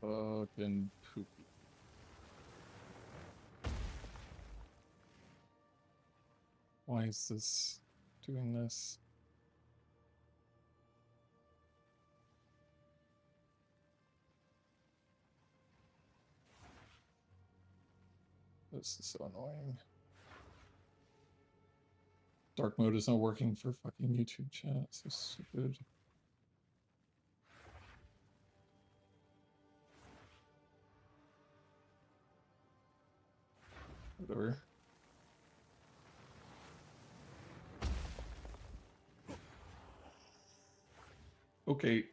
Fucking poop. Why is this doing this? This is so annoying. Dark mode is not working for fucking YouTube chat. So stupid. Whatever. Okay.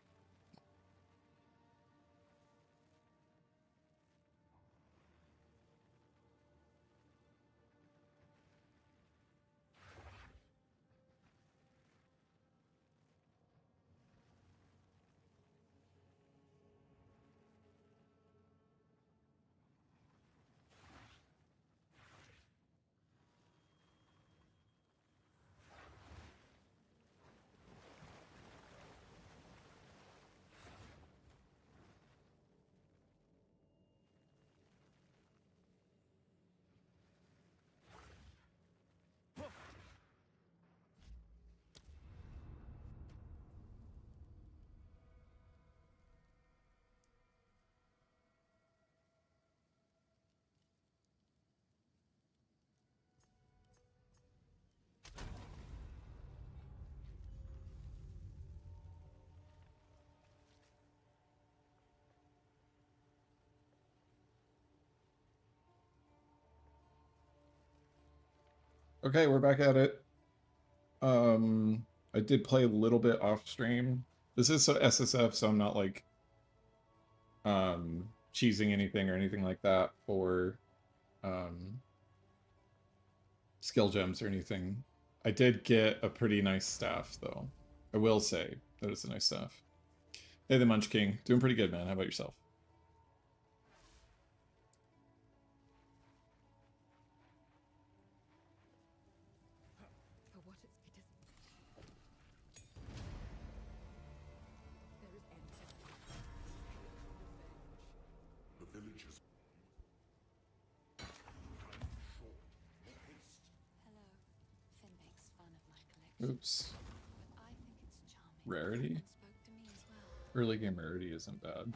Okay, we're back at it. I did play a little bit off stream. This is so SSF, so I'm not like cheesing anything or anything like that for skill gems or anything. I did get a pretty nice staff though. I will say that it's a nice staff. Hey, the Munch King, doing pretty good, man. How about yourself? Oops. Rarity? Early game rarity isn't bad.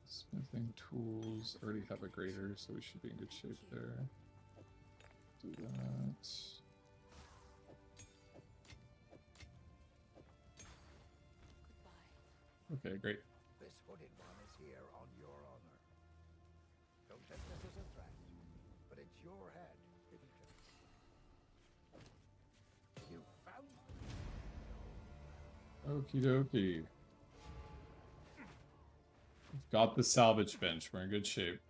Smithing tools already have a grader, so we should be in good shape there. Do that. Okay, great. This hooded one is here on your honor. Don't take this as a threat, but it's your head, isn't it? You found Okie dokie. We've got the salvage bench. We're in good shape.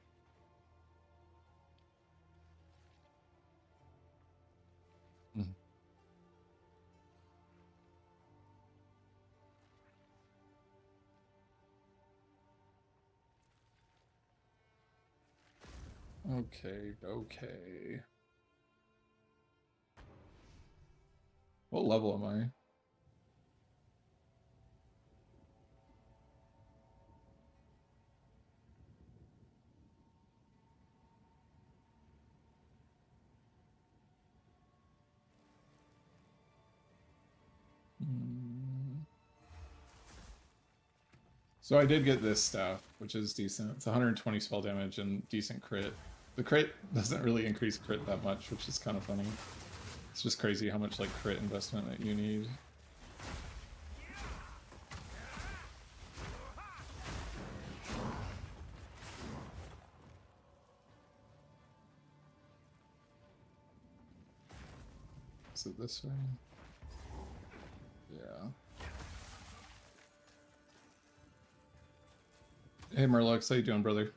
Okay, okay. What level am I? So I did get this staff, which is decent. It's 120 spell damage and decent crit. The crit doesn't really increase crit that much, which is kind of funny. It's just crazy how much like crit investment that you need. Is it this way? Yeah. Hey Murlocs, how you doing, brother?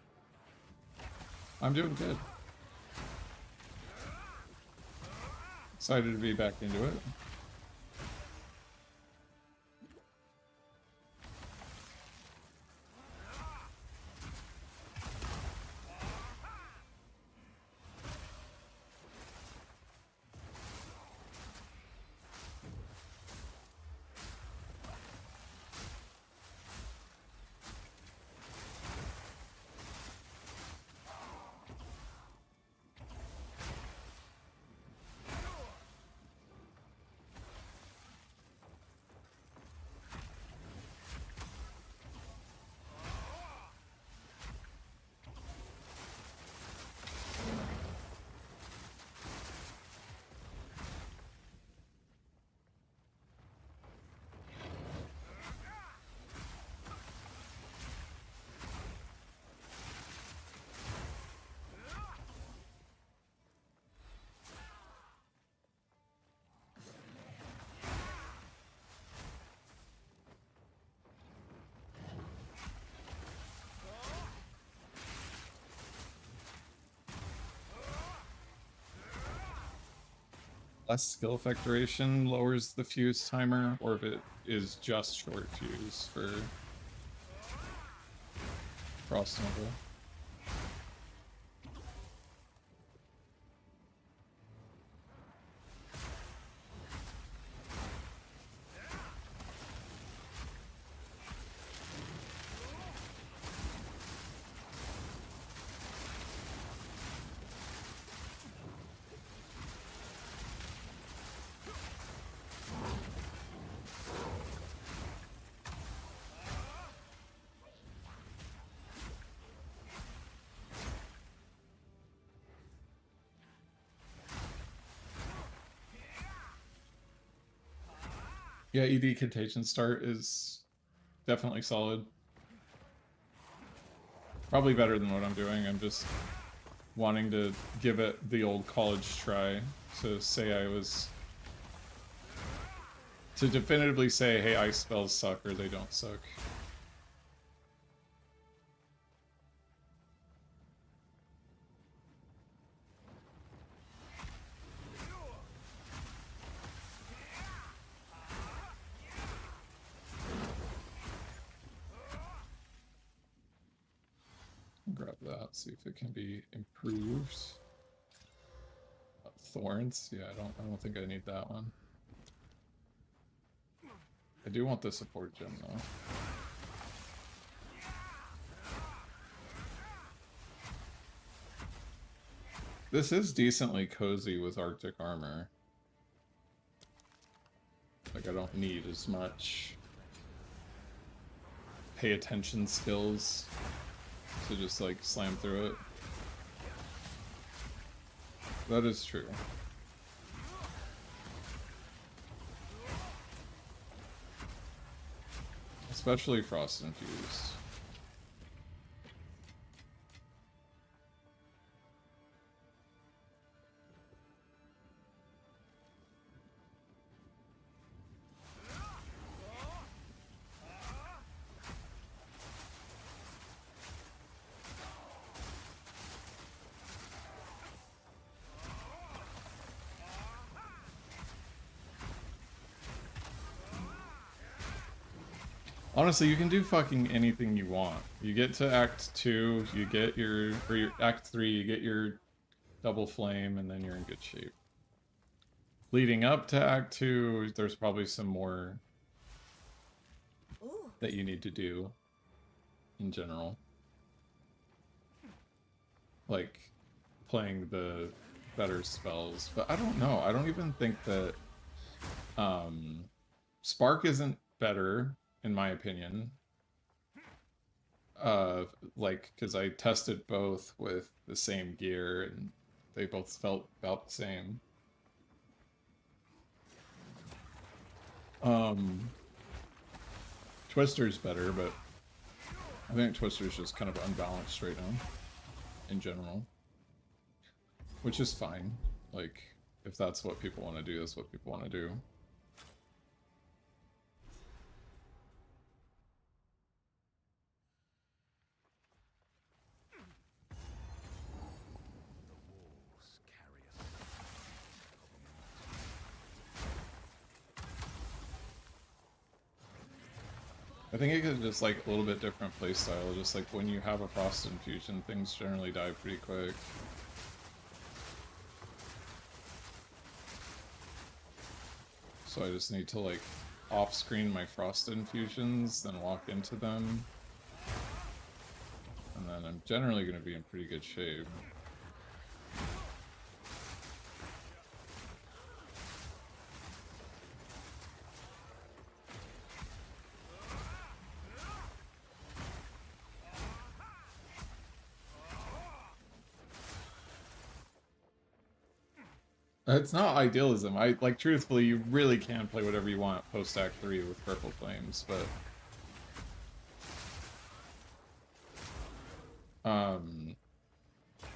I'm doing good. Excited to be back into it. less skill effect duration lowers the fuse timer, or if it is just short fuse for Frost Nova. Yeah, ED Contagion start is definitely solid. Probably better than what I'm doing. I'm just wanting to give it the old college try. To say I was... To definitively say, hey, ice spells suck or they don't suck. Grab that, see if it can be improved. Thorns? Yeah, I don't think I need that one. I do want the support gem though. This is decently cozy with Arctic armor. Like I don't need as much pay attention skills to just like slam through it. That is true. Especially Frost Infused. Honestly, you can do fucking anything you want. You get to Act 2, you get your Act 3, you get your double flame, and then you're in good shape. Leading up to Act 2, there's probably some more that you need to do in general. Like, playing the better spells. But I don't know, I don't even think that... Spark isn't better, in my opinion. Like, because I tested both with the same gear, and they both felt about the same. Twister's better, but I think Twister's just kind of unbalanced right now, in general. Which is fine. Like, if that's what people want to do, that's what people want to do. I think it is just like a little bit different playstyle, just like when you have a Frost Infusion, things generally die pretty quick. So I just need to like off-screen my Frost Infusions, then walk into them. And then I'm generally going to be in pretty good shape. It's not idealism. Like, truthfully, you really can play whatever you want post Act 3 with Purple Flames, but...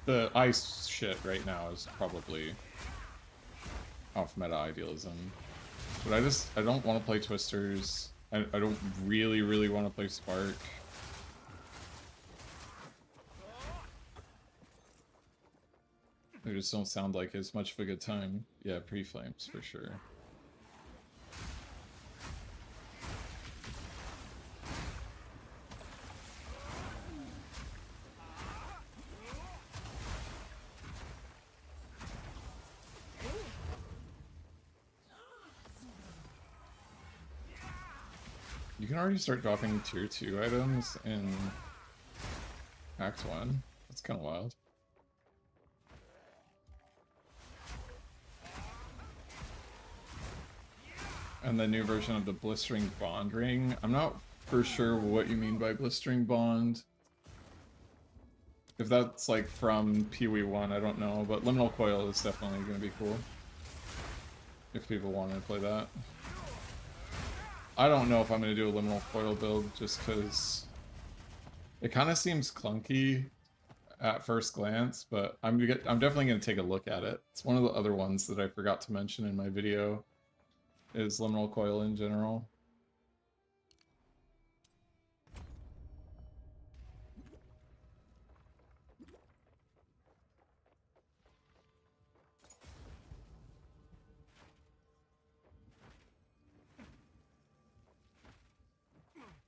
the ice shit right now is probably off-meta idealism. But I don't want to play Twisters. I don't really want to play Spark. They just don't sound like as much of a good time. Yeah, pre-flames for sure. You can already start dropping tier 2 items in Act 1. That's kind of wild. And the new version of the Blistering Bond Ring. I'm not for sure what you mean by Blistering Bond. If that's like from Pee-wee 1, I don't know, but Liminal Coil is definitely going to be cool. If people want to play that. I don't know if I'm going to do a Liminal Coil build just because it kind of seems clunky at first glance, but I'm definitely going to take a look at it. It's one of the other ones that I forgot to mention in my video, is Liminal Coil in general.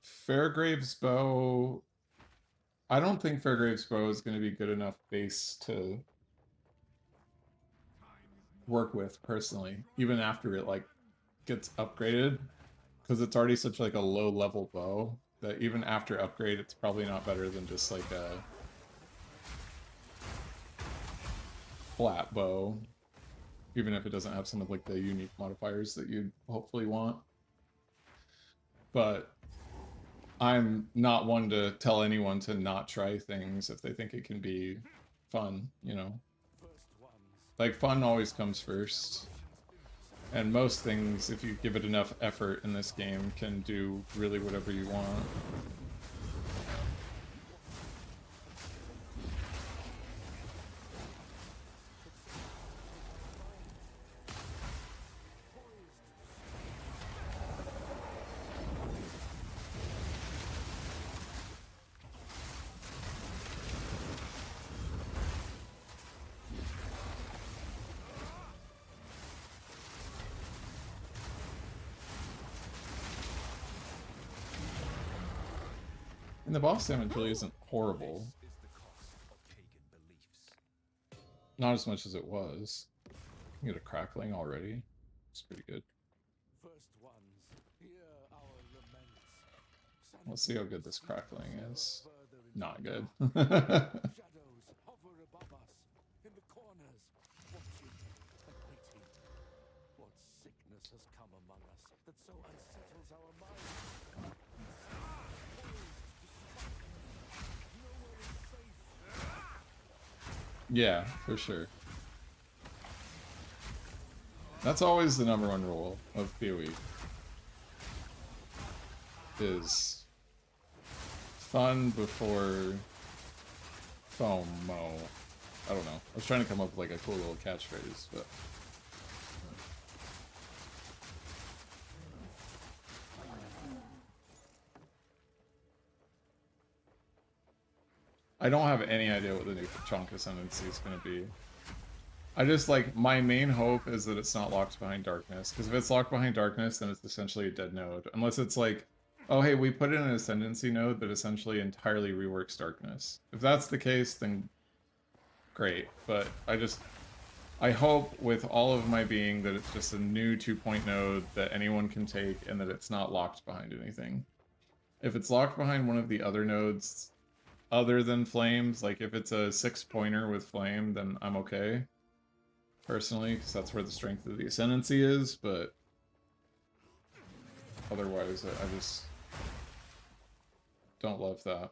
Fairgrave's Bow... I don't think Fairgrave's Bow is going to be good enough base to work with, personally, even after it, like, gets upgraded, because it's already such, like, a low-level bow, that even after upgrade, it's probably not better than just, like, a flat bow, even if it doesn't have some of, like, the unique modifiers that you'd hopefully want. But I'm not one to tell anyone to not try things if they think it can be fun, you know? Like, fun always comes first. And most things, if you give it enough effort in this game, can do really whatever you want. And the boss damage really isn't horrible. Not as much as it was. You can get a crackling already. It's pretty good. Let's see how good this crackling is. Not good. Yeah, for sure. That's always the #1 rule of PoE. Is fun before FOMO. I don't know. I was trying to come up with like a cool little catchphrase, but I don't have any idea what the new Chonk Ascendancy is going to be. I just, like, my main hope is that it's not locked behind Darkness, because if it's locked behind Darkness, then it's essentially a dead node. Unless it's like, oh hey, we put in an Ascendancy node that essentially entirely reworks Darkness. If that's the case, then great. But I hope with all of my being that it's just a new 2-point node that anyone can take and that it's not locked behind anything. If it's locked behind one of the other nodes other than Flames, like if it's a 6-pointer with Flame, then I'm okay. Personally, because that's where the strength of the Ascendancy is, but otherwise, I just don't love that.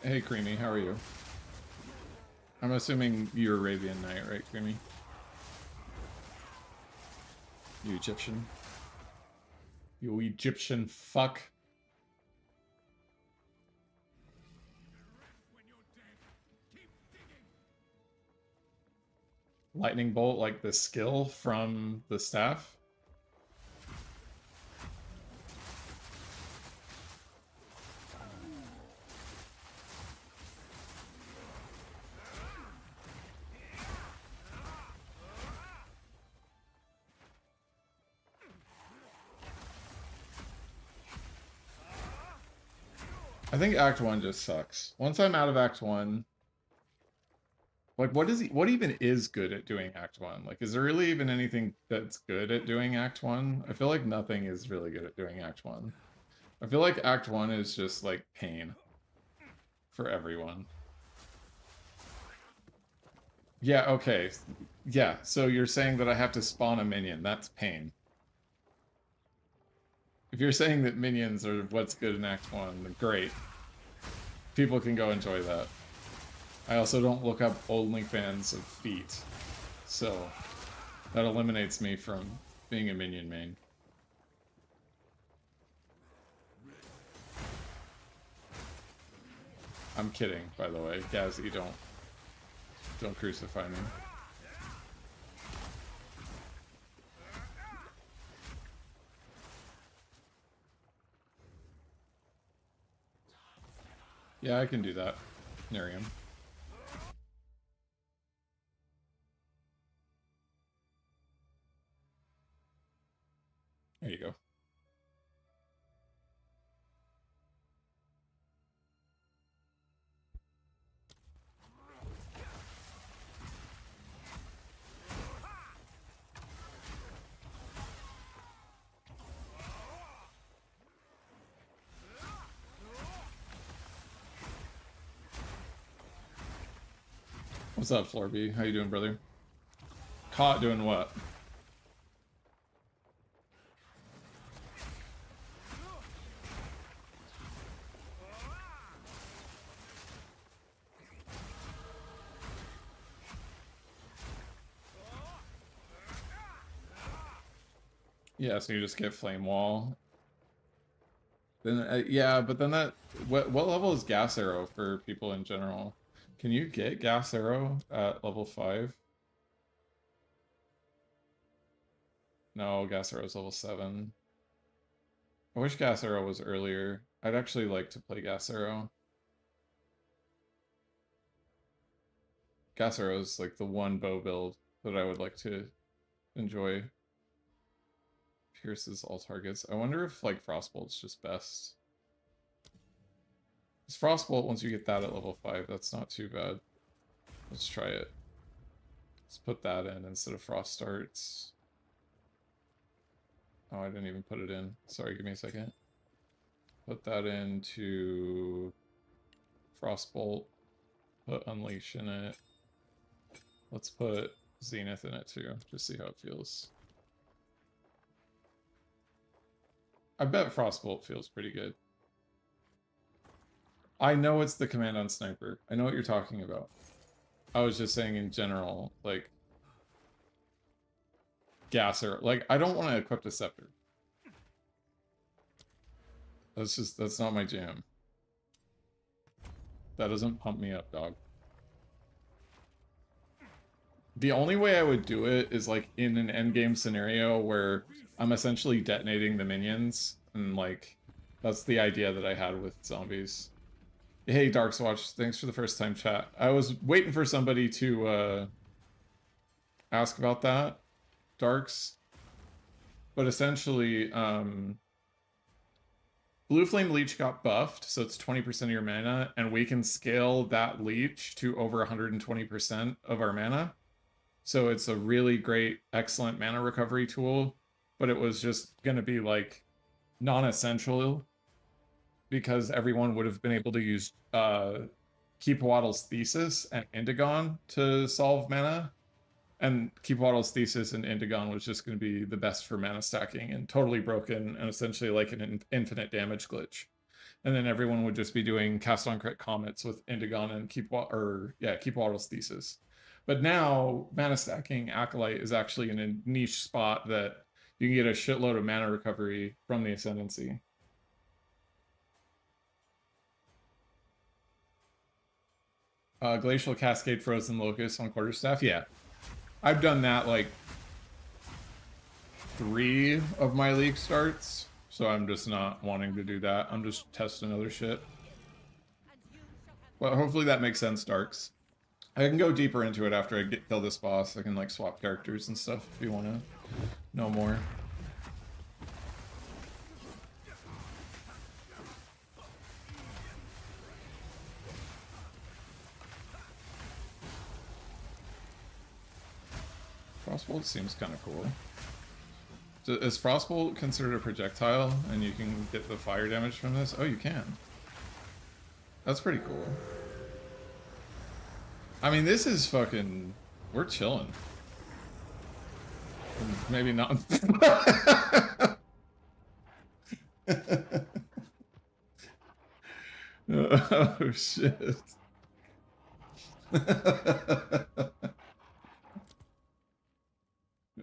Hey, Creamy, how are you? I'm assuming you're Arabian Knight, right, Creamy? You Egyptian? You Egyptian fuck. lightning bolt, like the skill from the staff. I think Act 1 just sucks. Once I'm out of Act 1, like what even is good at doing Act 1? Like is there really even anything that's good at doing Act 1? I feel like nothing is really good at doing Act 1. I feel like Act 1 is just like pain for everyone. Yeah, okay. Yeah, so you're saying that I have to spawn a minion. That's pain. If you're saying that minions are what's good in Act 1, then great. People can go enjoy that. I also don't look up OnlyFans of feet, so that eliminates me from being a minion main. I'm kidding, by the way. Gazzy, don't crucify me. Yeah, I can do that. Nerium. There you go. What's up, Florby? How you doing, brother? Caught doing what? Yeah, so you just get Flame Wall. Then yeah, but then that what level is Gas Arrow for people in general? Can you get Gas Arrow at level 5? No, Gas Arrow is level 7. I wish Gas Arrow was earlier. I'd actually like to play Gas Arrow. Gas Arrow is like the one bow build that I would like to enjoy. Pierces all targets. I wonder if like Frostbolt's just best. It's Frostbolt once you get that at level 5. That's not too bad. Let's try it. Let's put that in instead of Frost Starts. Oh, I didn't even put it in. Sorry, give me a second. Put that into Frostbolt. Put Unleash in it. Let's put Zenith in it too. Just see how it feels. I bet Frostbolt feels pretty good. I know it's the command on Sniper. I know what you're talking about. I was just saying in general, like... Gasser. Like, I don't want to equip the Scepter. That's not my jam. That doesn't pump me up, dog. The only way I would do it is, like, in an endgame scenario where I'm essentially detonating the minions, and, like, that's the idea that I had with zombies. Hey, Darkswatch, thanks for the first time chat. I was waiting for somebody to, ask about that, Darks. But essentially, Blue Flame Leech got buffed, so it's 20% of your mana, and we can scale that leech to over 120% of our mana. So it's a really great, excellent mana recovery tool, but it was just going to be, like, non-essential because everyone would have been able to use Keepwaddle's Thesis and Indigon to solve mana. And Keepwaddle's Thesis and Indigon was just going to be the best for mana stacking and totally broken and essentially like an infinite damage glitch. And then everyone would just be doing cast on crit comets with Indigon and Keepwaddle's Thesis. But now mana stacking Acolyte is actually in a niche spot that you can get a shitload of mana recovery from the Ascendancy. Glacial Cascade Frozen Locust on Quarterstaff, yeah. I've done that like 3 of my league starts, so I'm just not wanting to do that. I'm just testing other shit. Well, hopefully that makes sense, Darks. I can go deeper into it after I kill this boss. I can like swap characters and stuff if you want to know more. Frostbolt seems kind of cool. Is Frostbolt considered a projectile and you can get the fire damage from this? Oh, you can. That's pretty cool. I mean, this is fucking... We're chilling. Maybe not. Oh, shit.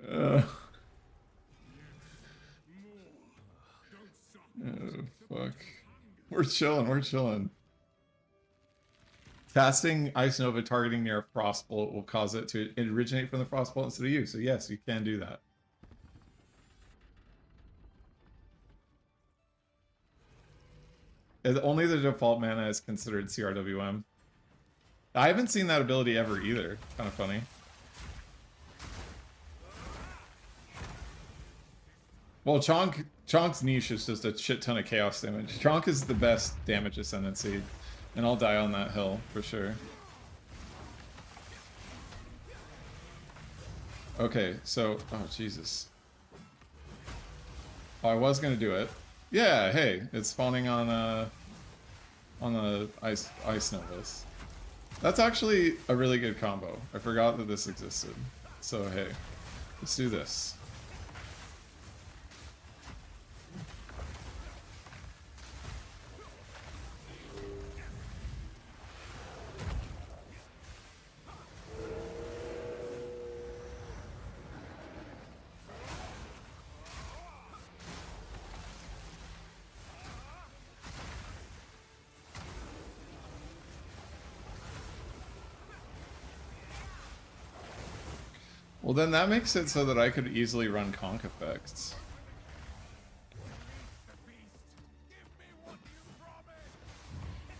Oh, fuck. We're chilling, we're chilling. Casting Ice Nova targeting near a Frostbolt will cause it to originate from the Frostbolt instead of you. So yes, you can do that. Only the default mana is considered CRWM. I haven't seen that ability ever either. Kind of funny. Well, Chonk's niche is just a shit ton of chaos damage. Chonk is the best damage ascendancy, and I'll die on that hill for sure. Okay, so oh Jesus. Oh, I was gonna do it. Yeah, hey, it's spawning on the ice novas. That's actually a really good combo. I forgot that this existed. So hey, let's do this. Well, then that makes it so that I could easily run conk effects.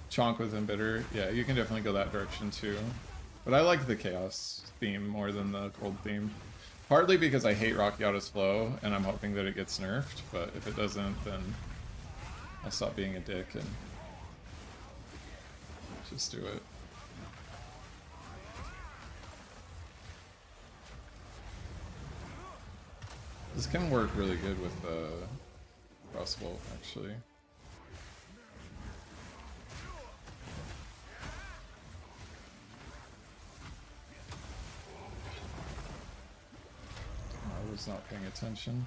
Chonk with Embitter. Yeah, you can definitely go that direction too. But I like the Chaos theme more than the Cold theme. Partly because I hate Rockiata's flow, and I'm hoping that it gets nerfed, but if it doesn't, then I'll stop being a dick and just do it. This can work really good with the Frostbolt, actually. I was not paying attention.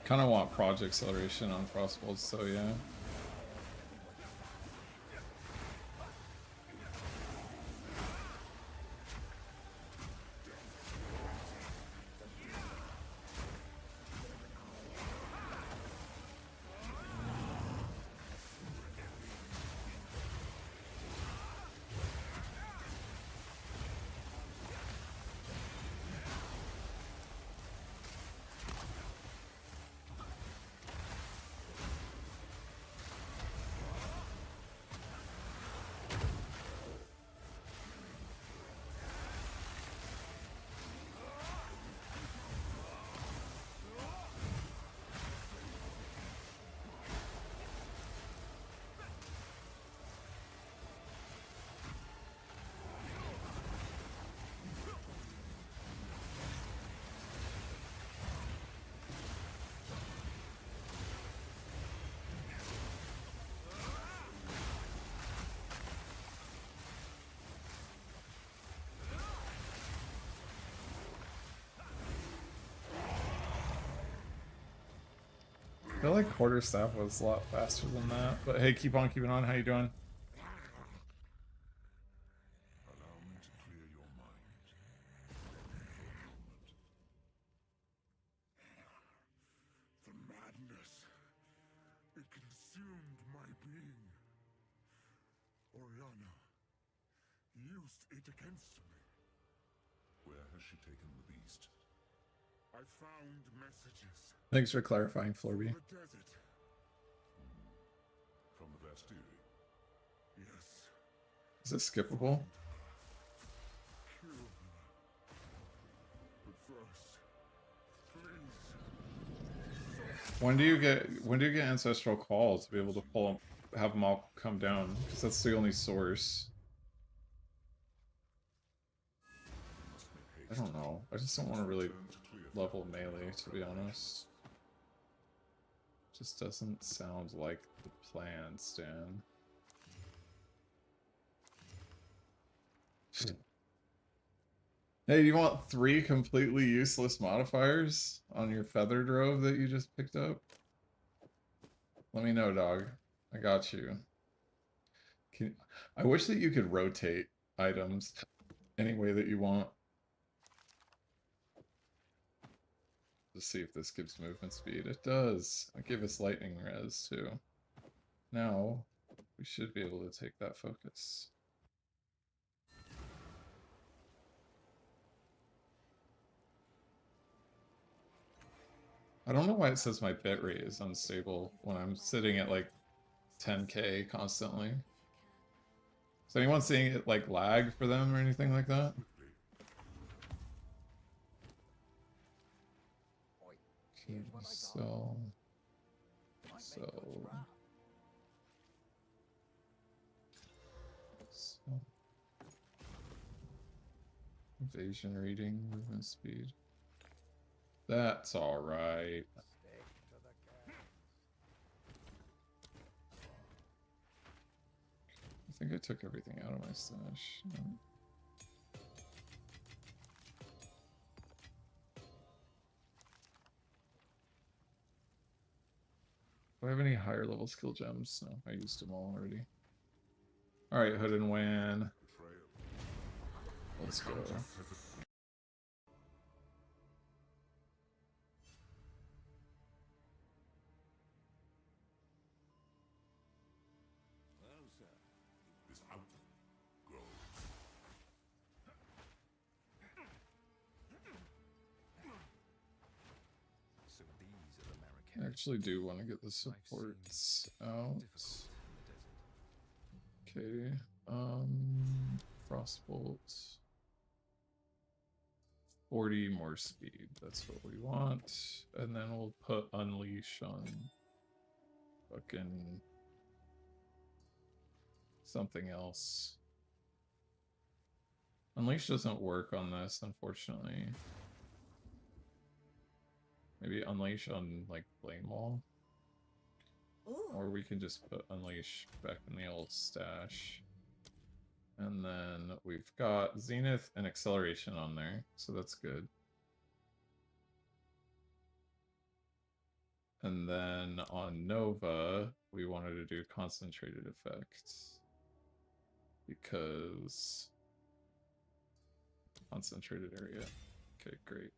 Kind of want Project Acceleration on Frostbolts, so yeah. I feel like Quarterstaff was a lot faster than that. But hey, keep on keeping on. How you doing? consumed my being. Oriana used it against me. Where has she taken the beast? I found messages Thanks for clarifying, Florby. from the desert. From the Vastiri? Yes. Is this skippable? Kill her. But first, please. When do you get ancestral call to be able to pull them, have them all come down? Because that's the only source. Must make I haste. don't know. I just don't want to really Return to clear level melee, to be honest. Just doesn't sound like the plan, Stan. Hey, you want 3 completely useless modifiers on your feather drove that you just picked up? Let me know, dog. I got you. I wish that you could rotate items any way that you want. Let's see if this gives movement speed. It does. It gave us lightning res too. Now we should be able to take that focus. I don't know why it says my bitrate is unstable when I'm sitting at like 10K constantly. Is anyone seeing it like lag for them or anything like that? Oi, Okay, here's what I got. so Might make so good scrap. evasion reading, movement speed. That's alright. Stick to the cans. I think I took everything out of my stash. No. Do I have any higher level skill gems? No, I used them all already. Alright, Hood and Wan. Betrayal. Let's go. Well, sir, is out. Go. So these are the I Marrakesh. actually do want to get the supports out. Difficult in the desert. Okay. Frostbolt. 40 more speed. That's what we want. And then we'll put Unleash on fucking something else. Unleash doesn't work on this, unfortunately. Maybe Unleash on like Flame Wall. Or we can just put Unleash back in the old stash. And then we've got Zenith and Acceleration on there, so that's good. And then on Nova, we wanted to do Concentrated Effect. Because... Concentrated Area. Okay, great.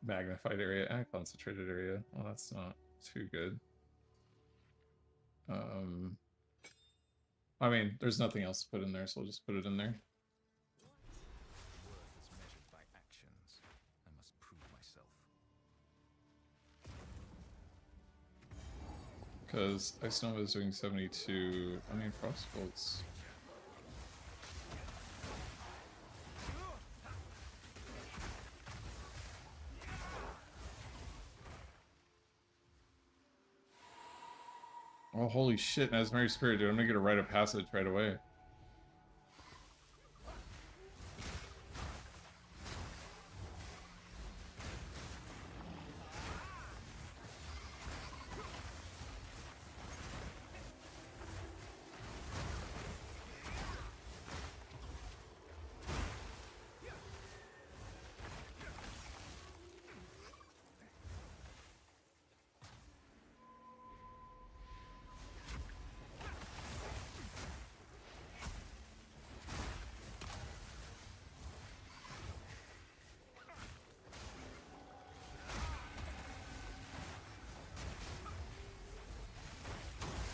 Magnified Area and Concentrated Area. Well, that's not too good. I mean, there's nothing else to put in there, so we'll just put it in there. Worth is measured by actions. I must prove myself. Because Ice Nova is doing 72. I mean, Frostbolt's. Oh, holy shit, Mesmeric Spirit, dude. I'm gonna get a rite of passage right away.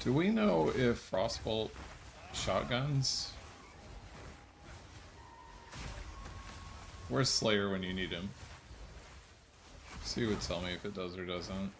Do we know if Frostbolt shotguns? Where's Slayer when you need him? So you would tell me if it does or doesn't.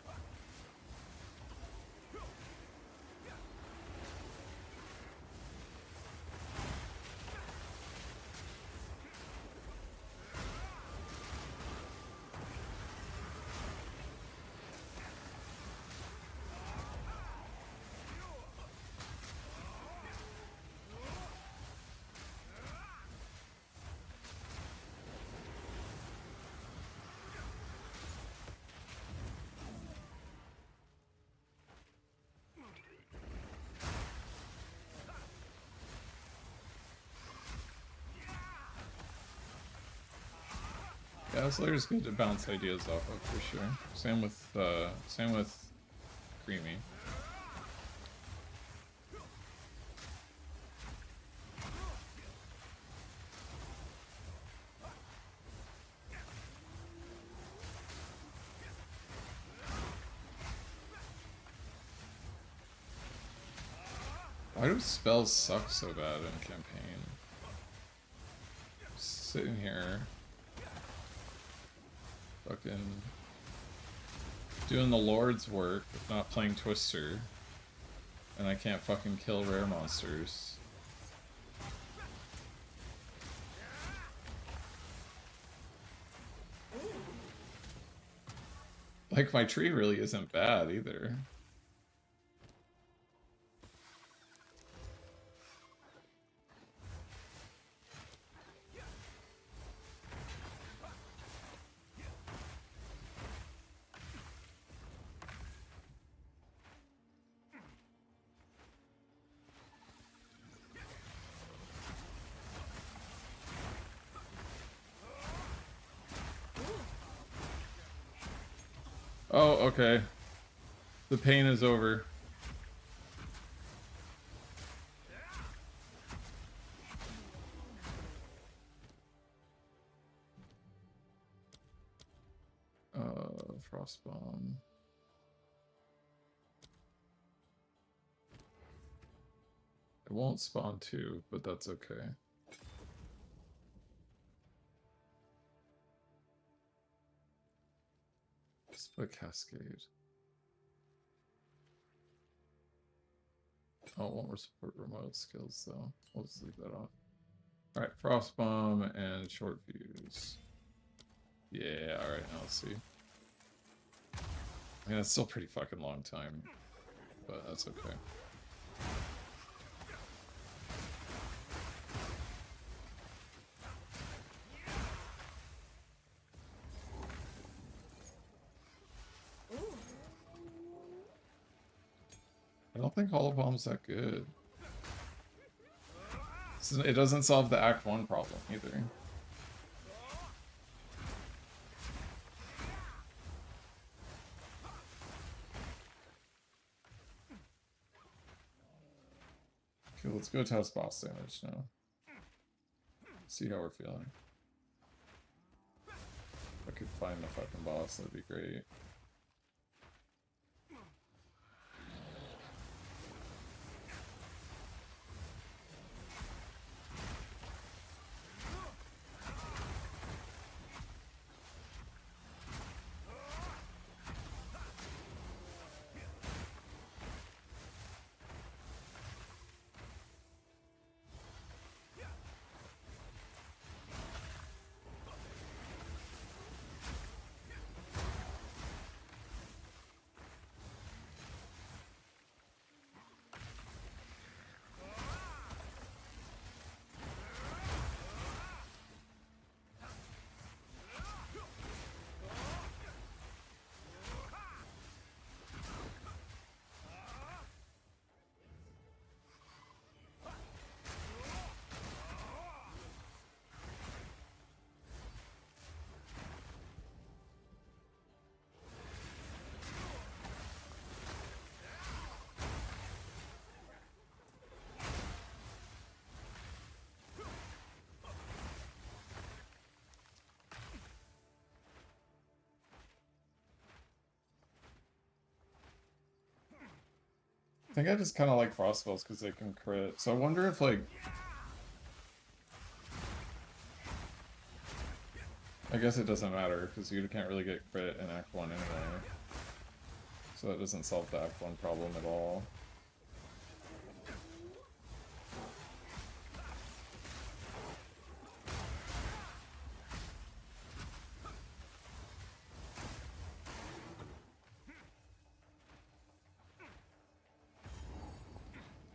Yeah, Slayer's good to bounce ideas off of for sure. Same with Creamy. Why do spells suck so bad in campaign? Sitting here fucking doing the Lord's work, if not playing Twister, and I can't fucking kill rare monsters. Like, my tree really isn't bad either. Oh, okay. The pain is over. Frostbomb. It won't spawn two, but that's okay. Split Cascade. Oh, it won't support remote skills though. We'll just leave that on. Alright, Frostbomb and Short Fuse. Yeah, alright, now let's see. I mean, that's still a pretty fucking long time, but that's okay. I don't think Hollow Bomb's that good. It doesn't solve the Act 1 problem either. Okay, let's go test boss damage now. See how we're feeling. If I could find the fucking boss, that'd be great. I think I just kind of like frost spells because they can crit. So I wonder if like, I guess it doesn't matter because you can't really get crit in Act 1 anyway. So that doesn't solve the Act 1 problem at all.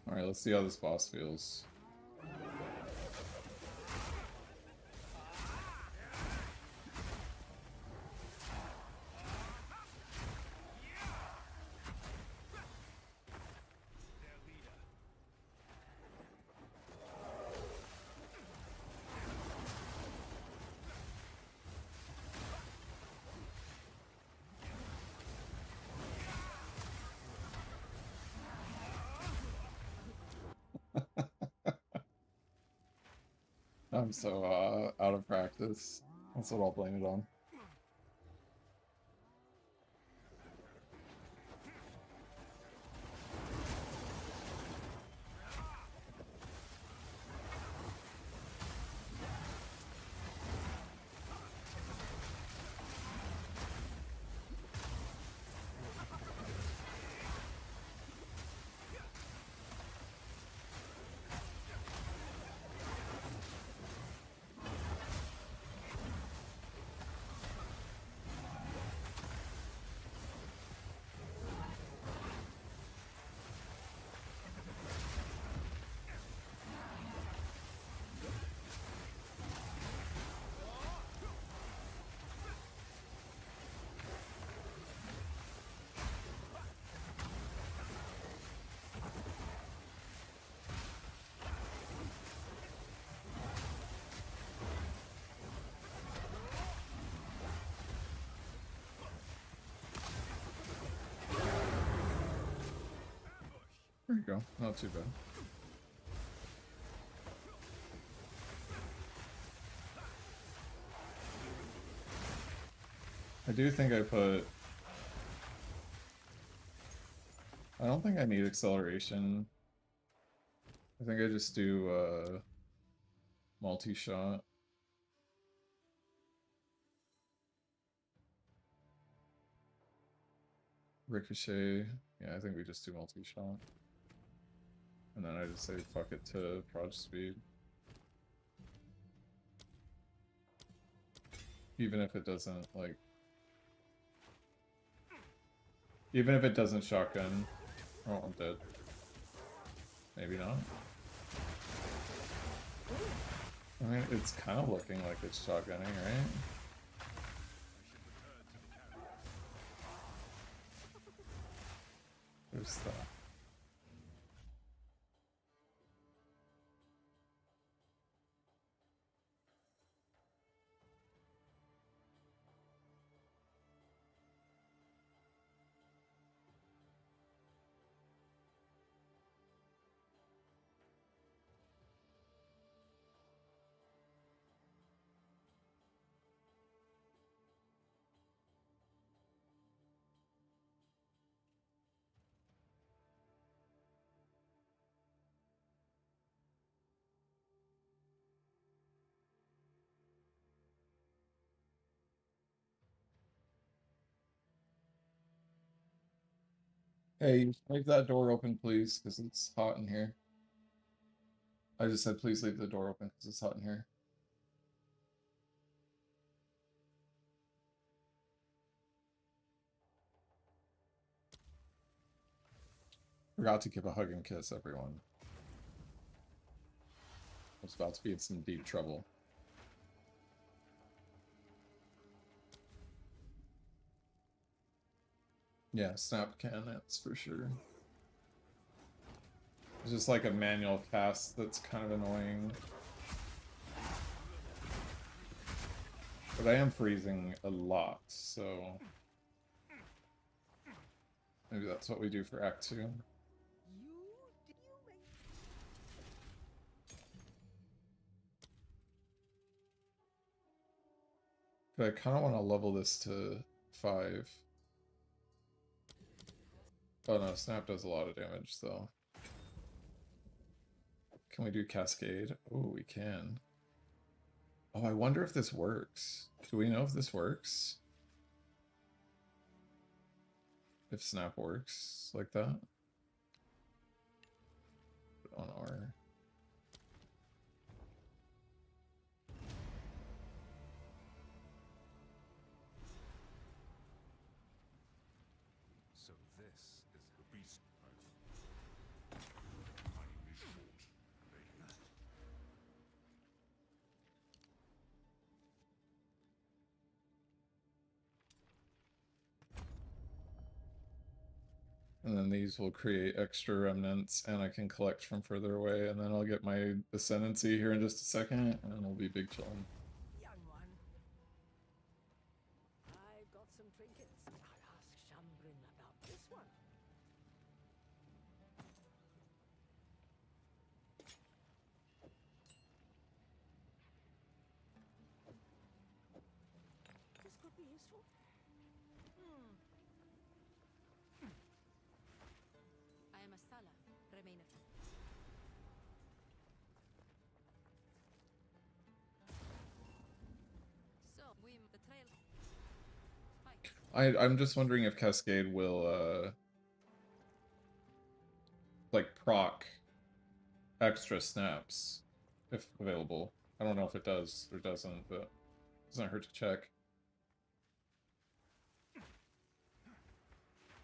Alright, let's see how this boss feels. I'm so out of practice. That's what I'll blame it on. There you go. Not too bad. I do think I put... I don't think I need acceleration. I think I just do multi-shot. Ricochet. Yeah, I think we just do multi-shot. And then I just say fuck it to proj speed. Even if it doesn't, like... Even if it doesn't shotgun. Oh, I'm dead. Maybe not. I mean, it's kind of looking like it's shotgunning, right? There's the... Hey, leave that door open, please, because it's hot in here. I just said please leave the door open because it's hot in here. Forgot to give a hug and kiss, everyone. I was about to be in some deep trouble. Yeah, snap can, that's for sure. It's just like a manual cast that's kind of annoying. But I am freezing a lot, so... Maybe that's what we do for Act 2. But I kind of want to level this to 5. Oh no, snap does a lot of damage though. Can we do cascade? Oh, we can. Oh, I wonder if this works. Do we know if this works? If snap works like that? On R. So this is the beast. Time is short. Make haste. And then these will create extra remnants, and I can collect from further away, and then I'll get my ascendancy here in just a second, and it'll be big chillin'. Young one. I've got some trinkets. I'll ask Shambrin about this one. This could be useful. I am a Sala, remainer. So, we the trail. Fight. I'm just wondering if Cascade will, like, proc extra snaps, if available. I don't know if it does or doesn't, but it doesn't hurt to check.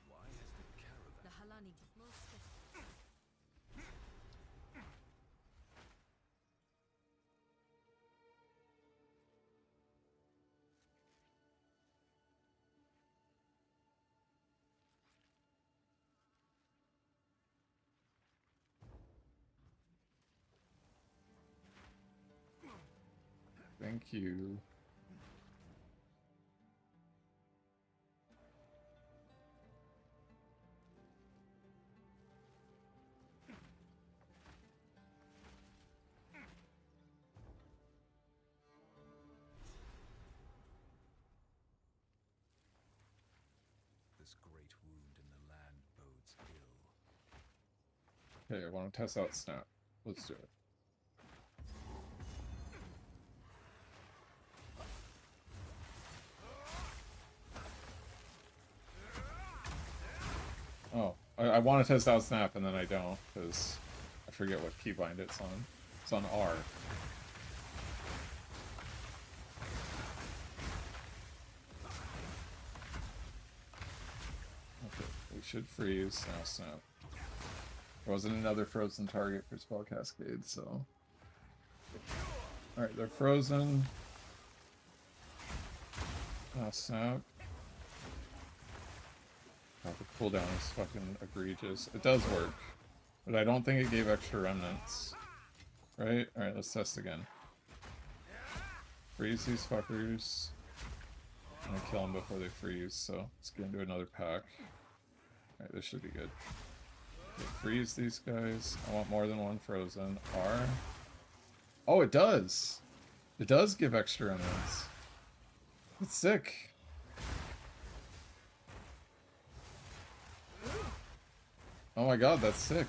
Why has the caravan? The Halani. Most Thank you. This great wound in the land bodes ill. Okay, I want to test out snap. Let's do it. Oh, I want to test out snap and then I don't, because I forget what keybind it's on. It's on R. Okay, we should freeze. Now snap. There wasn't another frozen target for spell cascade, so... Alright, they're frozen. Now snap. God, the cooldown is fucking egregious. It does work, but I don't think it gave extra remnants. Right? Alright, let's test again. Freeze these fuckers. I'm gonna kill them before they freeze, so let's get into another pack. Alright, this should be good. Okay, freeze these guys. I want more than one frozen. R. Oh, it does! It does give extra remnants. It's sick. Oh my god, that's sick.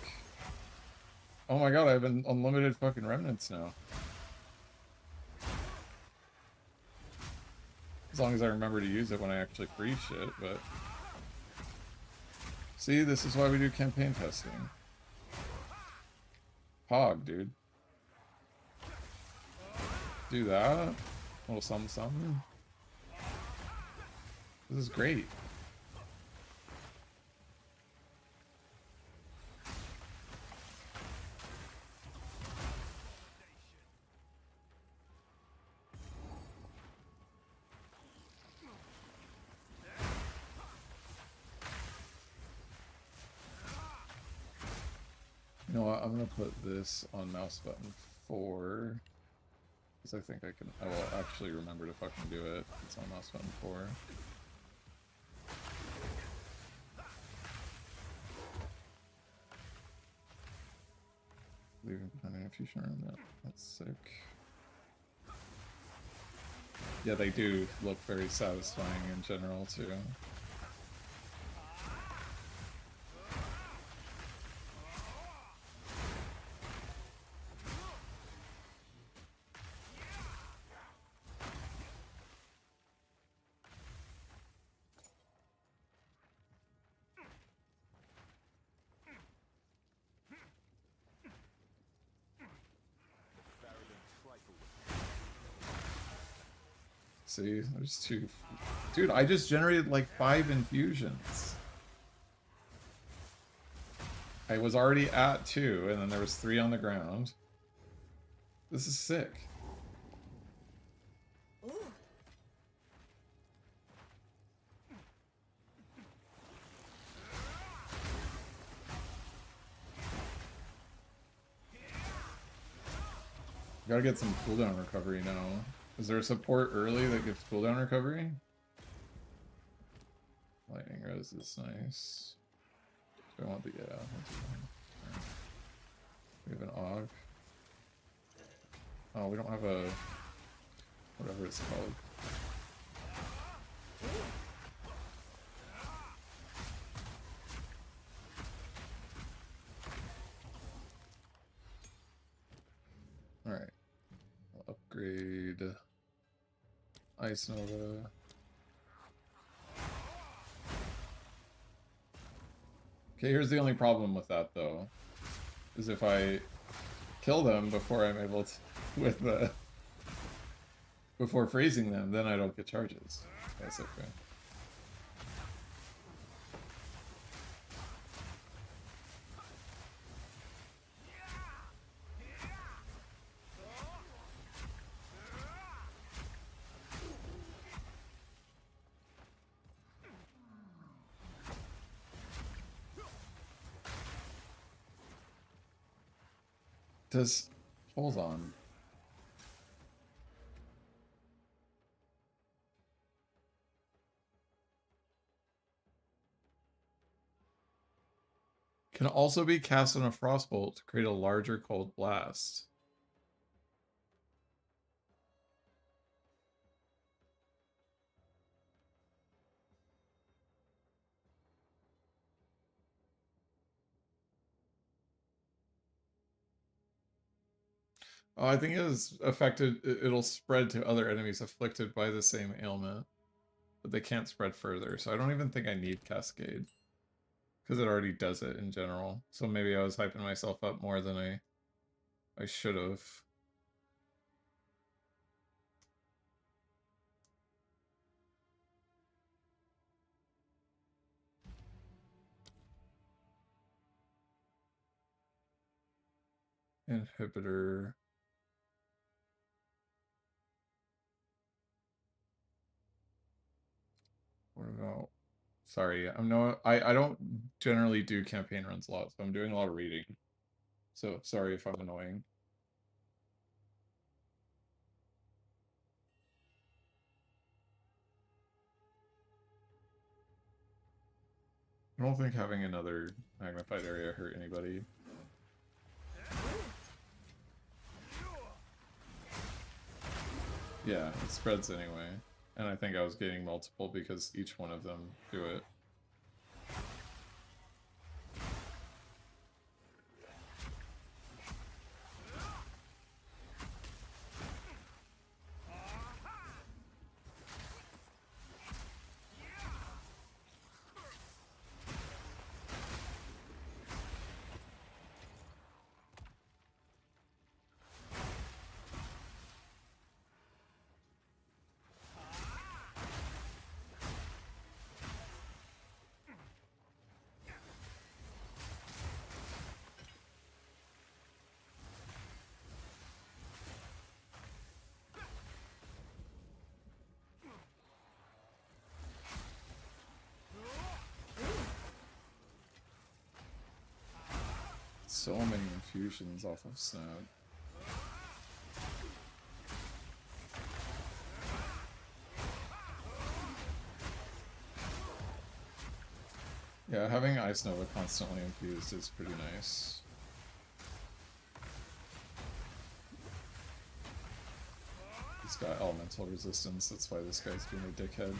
Oh my god, I have unlimited fucking remnants now. As long as I remember to use it when I actually freeze shit, but... See, this is why we do campaign testing. Pog, dude. Do that. A little something, something. This is great. You know what, I'm gonna put this on mouse button 4. Because I think I will actually remember to fucking do it. It's on mouse button 4. Leaving behind a fusion around that. That's sick. Yeah, they do look very satisfying in general too. See, there's 2. Dude, I just generated like 5 infusions. I was already at 2, and then there was 3 on the ground. This is sick. Gotta get some cooldown recovery now. Is there a support early that gives cooldown recovery? Lightning res is nice. Do I want the Right. We have an AUG. Oh, we don't have a whatever it's called. Alright. I'll upgrade Ice Nova. Okay, here's the only problem with that though. Is if I kill them before I'm able to with the before freezing them, then I don't get charges. That's okay. Hold on. Can also be cast on a frostbolt to create a larger cold blast. Oh, I think it is affected. It'll spread to other enemies afflicted by the same ailment, but they can't spread further. So I don't even think I need Cascade because it already does it in general. So maybe I was hyping myself up more than I should have. Inhibitor. What about? Sorry, I don't generally do campaign runs a lot, so I'm doing a lot of reading. So sorry if I'm annoying. I don't think having another magnified area hurt anybody. Yeah, it spreads anyway. And I think I was getting multiple because each one of them do it. So many infusions off of Snap. Yeah, having Ice Nova constantly infused is pretty nice. He's got elemental resistance, that's why this guy's being a dickhead.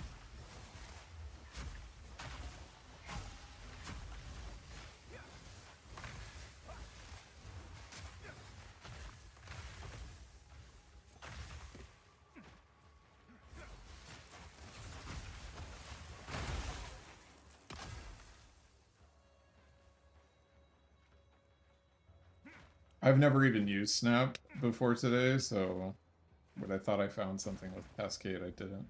I've never even used Snap before today, so But I thought I found something with Cascade, I didn't.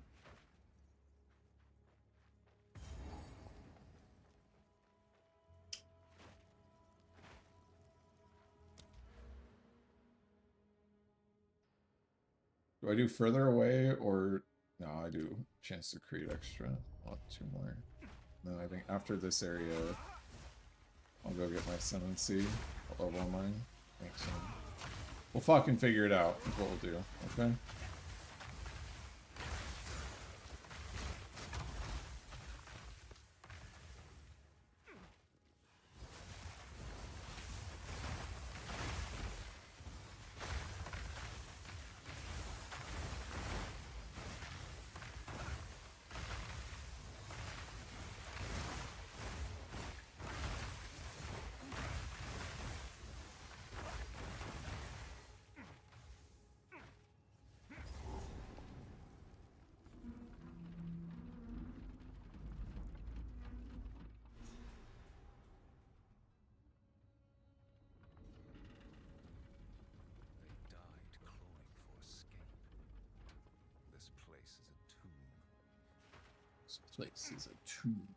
Do I do further away or no? I do chance to create extra. Want 2 more. Then I think after this area, I'll go get my Ascendancy. I'll level mine. Thanks. We'll fucking figure it out. Is what we'll do. Okay. They died clawing for escape. This place is a tomb. This place is a tomb.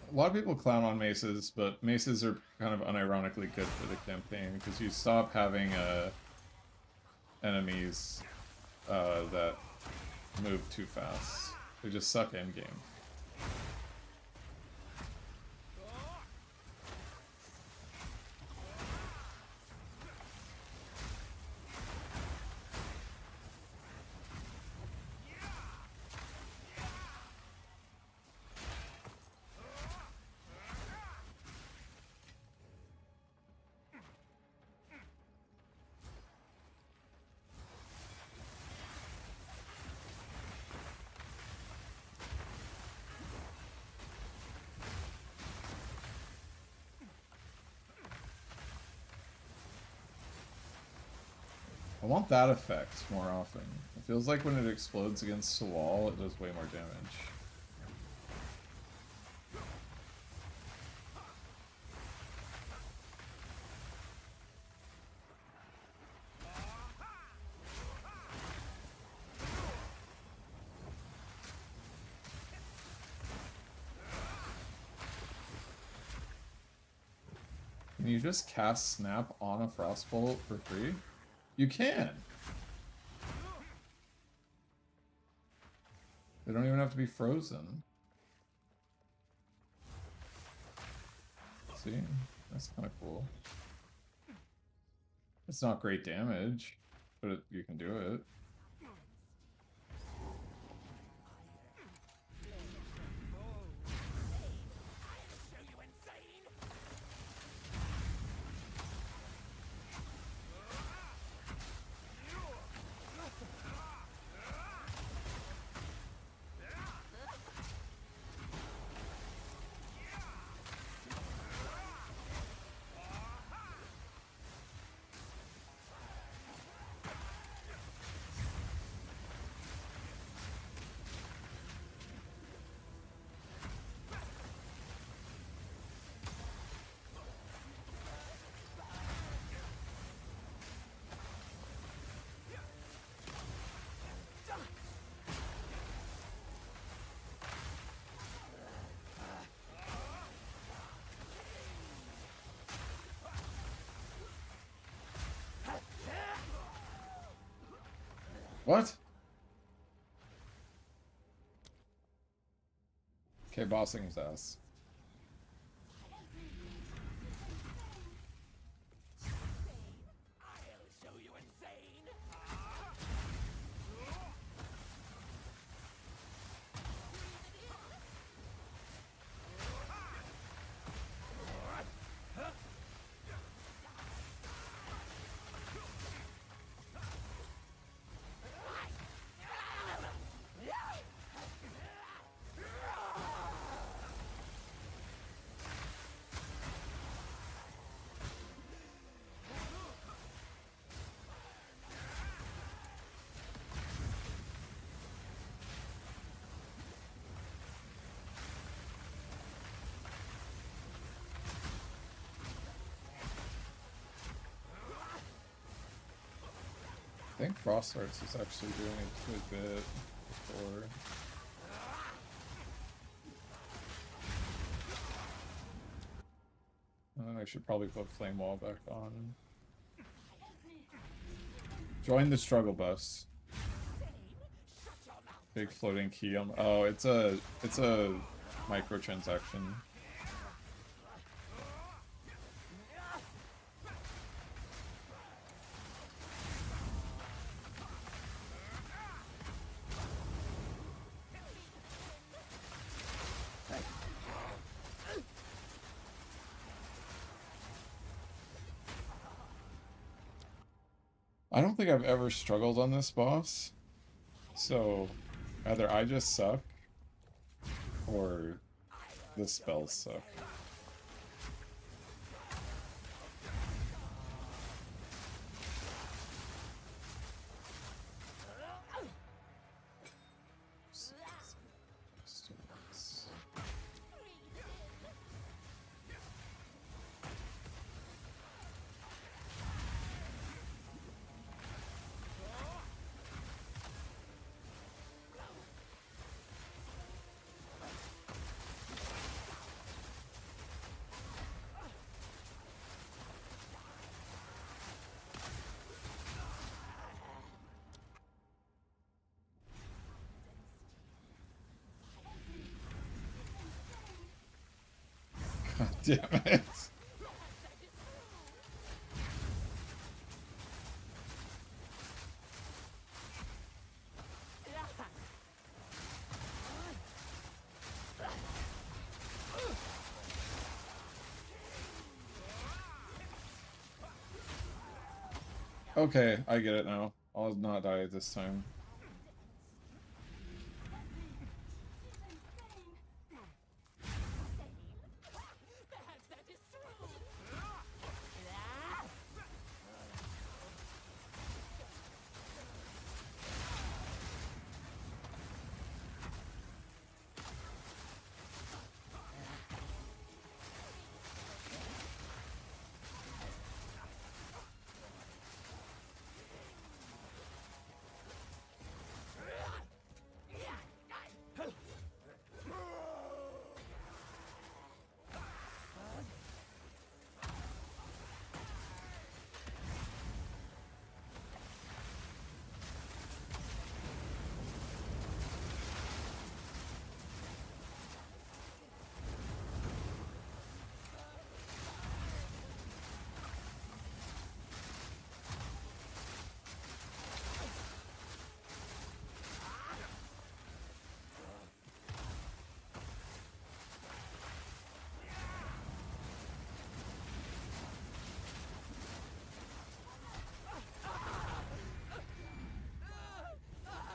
A lot of people clown on maces, but maces are kind of unironically good for the campaign because you stop having enemies that move too fast. They just suck end game. I want that effect more often. It feels like when it explodes against the wall, it does way more damage. Can you just cast Snap on a Frostbolt for free? You can! They don't even have to be frozen. See? That's kind of cool. It's not great damage, but you can do it. What? Okay, bossing his ass. think Frost Arts is actually doing a good bit before. And then I should probably put Flame Wall back on. Join the struggle bus. Big floating key. Oh, it's a microtransaction. I don't think I've ever struggled on this boss, so either I just suck or the spells suck. God damn it. Okay, I get it now. I'll not die this time.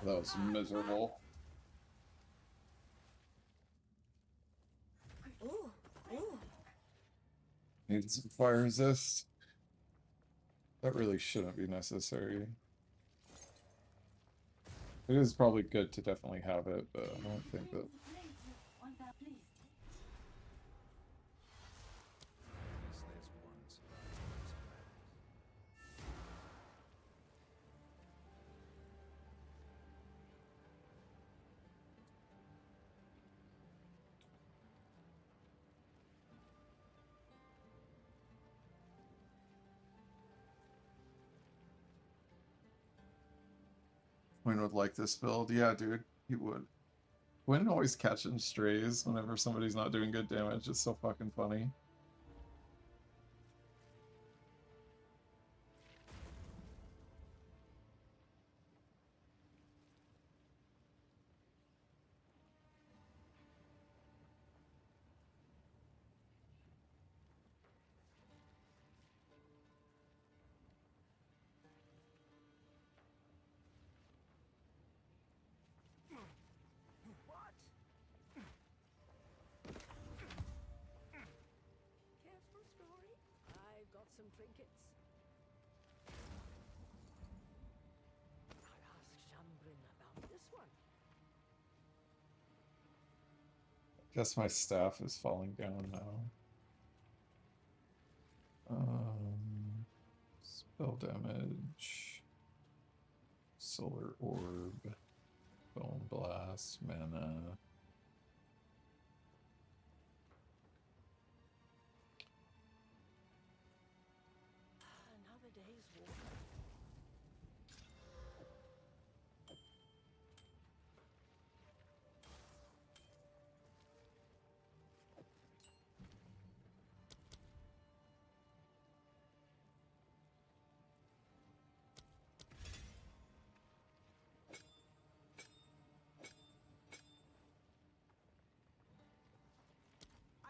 That was miserable. Need some fire resist. That really shouldn't be necessary. It is probably good to definitely have it, but I don't think that... Quinn would like this build. Yeah, dude, he would. Quinn always catching strays whenever somebody's not doing good damage. It's so fucking funny. Trinkets. I'll ask Shambrin about this one. Guess my staff is falling down now. Spell damage. Solar Orb, Bone Blast, mana. Another day's walk.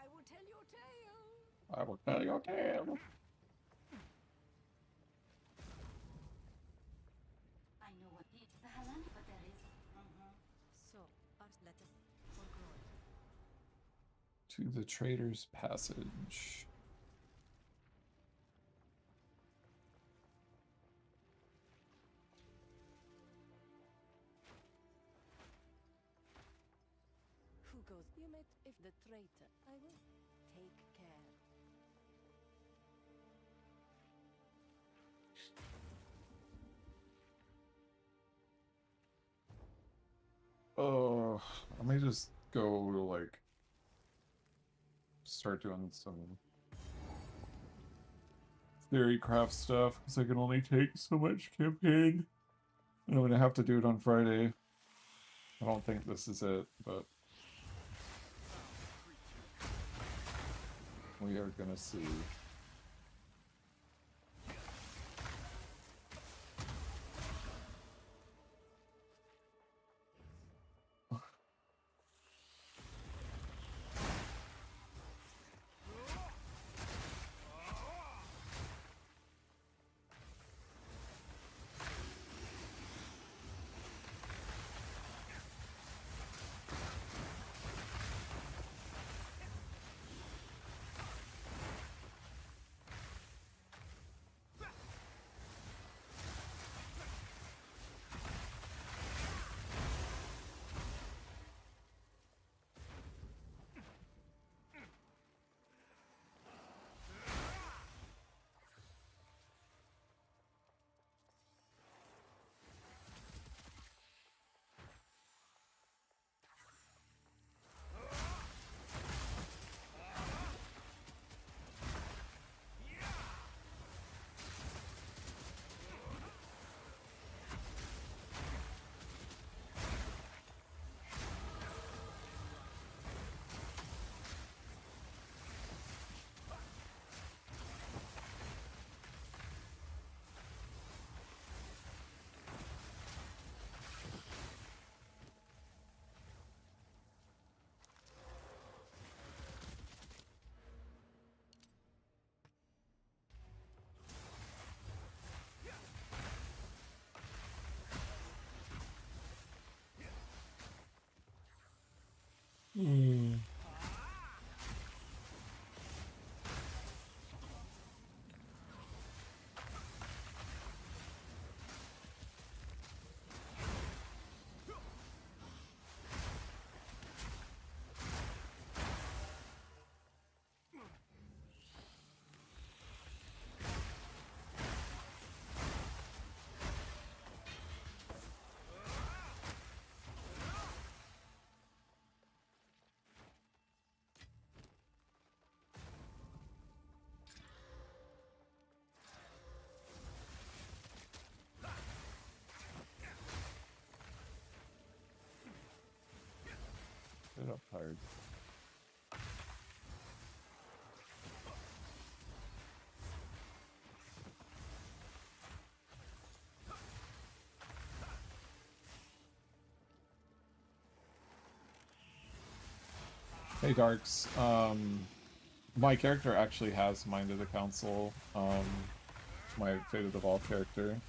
I will tell your tale. I will tell your tale. I know what the Halan, but there is. So, art letter for glory. To the Trader's Passage. Who goes? You met if the traitor. I will take care. Oh, I may just go like start doing some theory craft stuff because I can only take so much campaign. And I'm gonna have to do it on Friday. I don't think this is it, but we are gonna see. Get up tired. Hey Darks, my character actually has Mind of the Council, my Fate of the Ball character.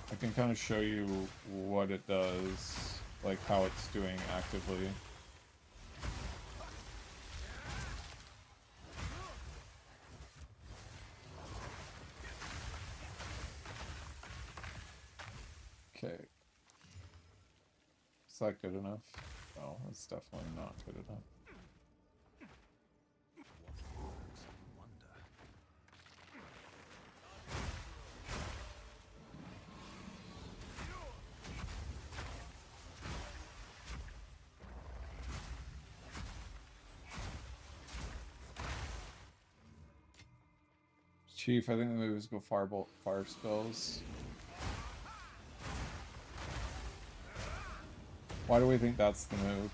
I can kind of show you what it does, like how it's doing actively. Okay. Is that good enough? No, it's definitely not good enough. What works, I wonder. Chief, I think the move is go firebolt, fire spells. Why do we think that's the move?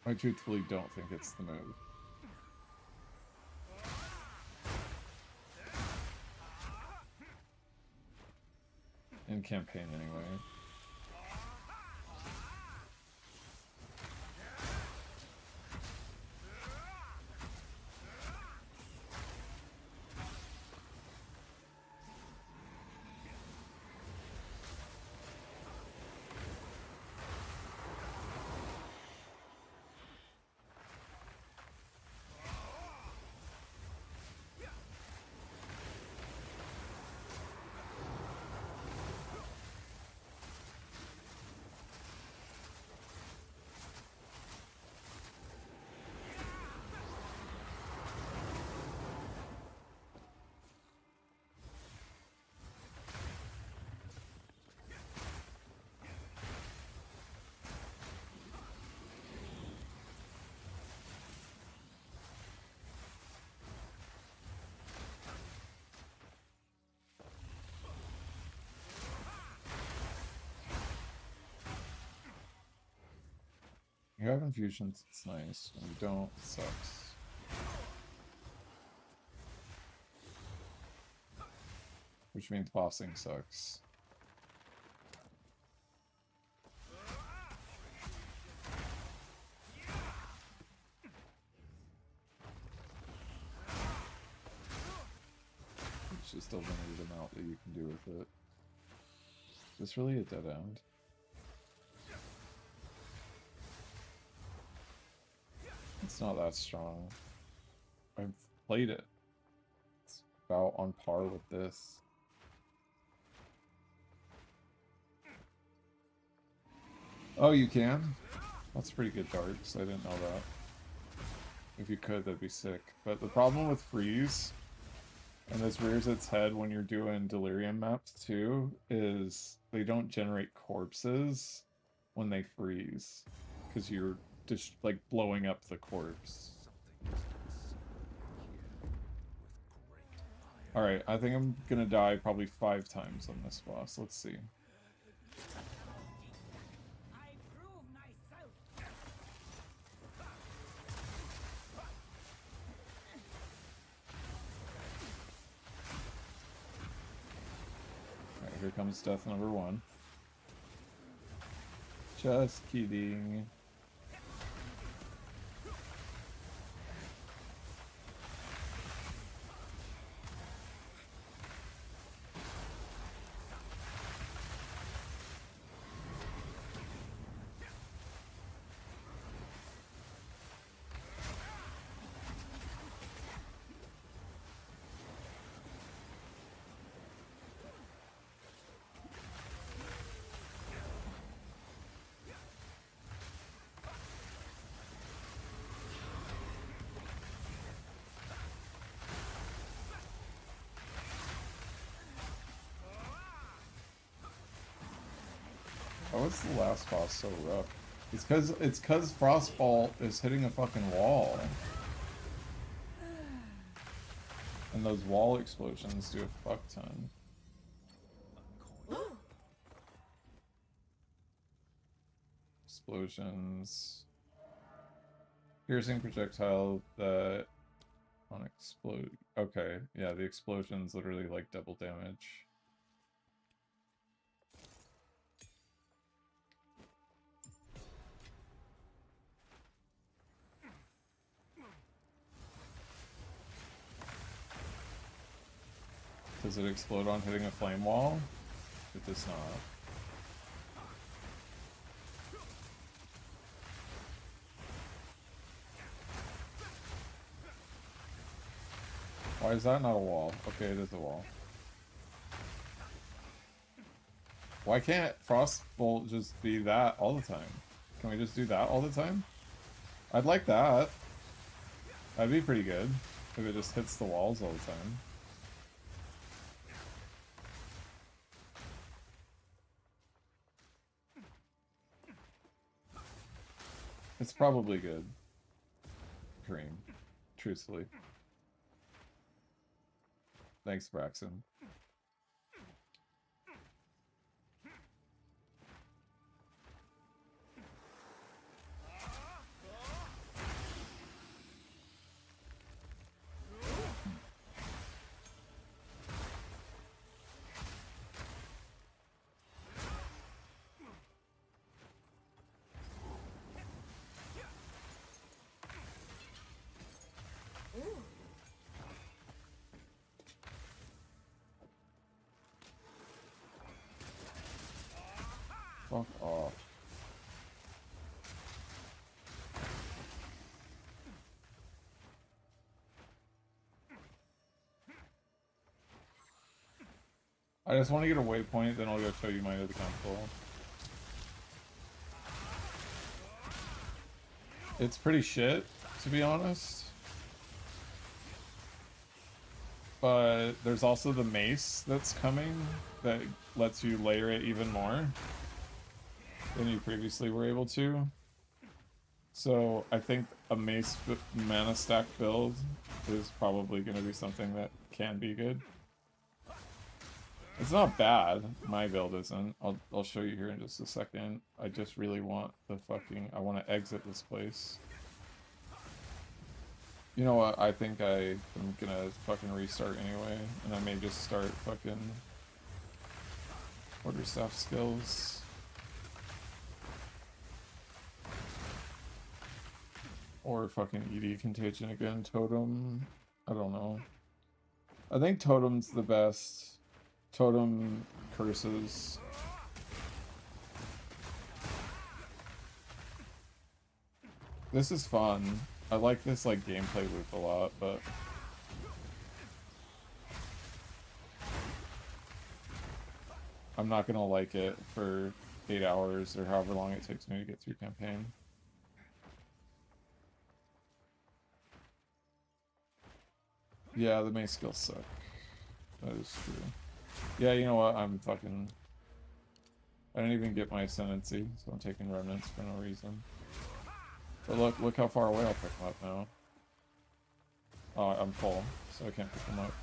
I truthfully don't think it's the move. In campaign, anyway. You have infusions, it's nice. When you don't, it sucks. Which means bossing sucks. It's just a limited amount that you can do with it. Is this really a dead end? It's not that strong. I've played it. It's about on par with this. Oh, you can? That's pretty good darts. I didn't know that. If you could, that'd be sick. But the problem with freeze, and this rears its head when you're doing delirium maps too, is they don't generate corpses when they freeze. Because you're just like blowing up the corpse. Alright, I think I'm gonna die probably 5 times on this boss. Let's see. Alright, here comes death number 1. Just kidding. Why was the last boss so rough? It's cause Frostbolt is hitting a fucking wall. And those wall explosions do a fuck ton. Explosions. Piercing projectile that on explode. Okay, yeah, the explosions literally like double damage. Does it explode on hitting a flame wall? It does not. Why is that not a wall? Okay, it is a wall. Why can't Frostbolt just be that all the time? Can we just do that all the time? I'd like that. That'd be pretty good if it just hits the walls all the time. It's probably good. Kareem. Truthfully. Thanks, Braxton. Fuck off. I just want to get a waypoint, then I'll go show you my other console. It's pretty shit, to be honest. But there's also the mace that's coming that lets you layer it even more than you previously were able to. So I think a mace mana stack build is probably going to be something that can be good. It's not bad. My build isn't. I'll show you here in just a second. I just really want the fucking... I want to exit this place. You know what? I think I'm gonna fucking restart anyway. And I may just start fucking... Quarterstaff skills. Or fucking ED Contagion again. Totem. I don't know. I think Totem's the best. Totem curses. This is fun. I like this like gameplay loop a lot, but I'm not gonna like it for 8 hours or however long it takes me to get through campaign. Yeah, the main skills suck. That is true. Yeah, you know what? I'm fucking... I didn't even get my ascendancy, so I'm taking remnants for no reason. But look how far away I'll pick them up now. Oh, I'm full, so I can't pick them up.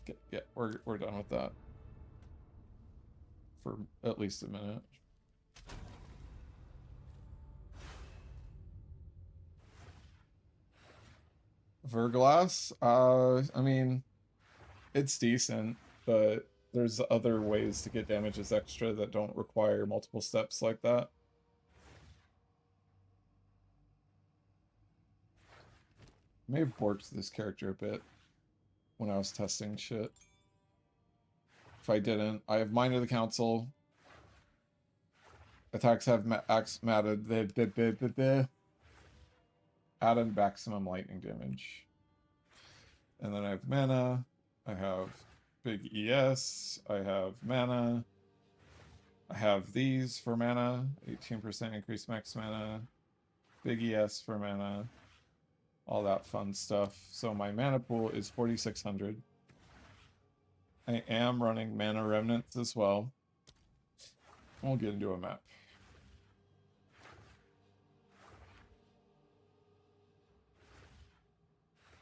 Okay, yeah, we're done with that. For at least a minute. Verglass? I mean, it's decent, but there's other ways to get damages extra that don't require multiple steps like that. I may have borked this character a bit when I was testing shit. If I didn't, I have Mind of the Council. Attacks have added maximum lightning damage. And then I have mana. I have big ES. I have mana. I have these for mana. 18% increased max mana. Big ES for mana. All that fun stuff. So my mana pool is 4,600. I am running mana remnants as well. We'll get into a map.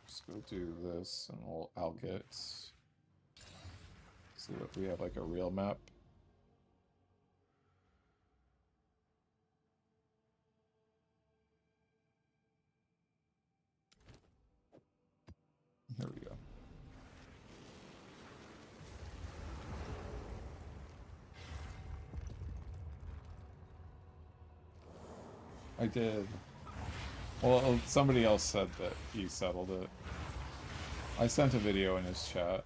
Just go do this and I'll get... See what we have, like a real map. Here we go. I did. Well, somebody else said that he settled it. I sent a video in his chat.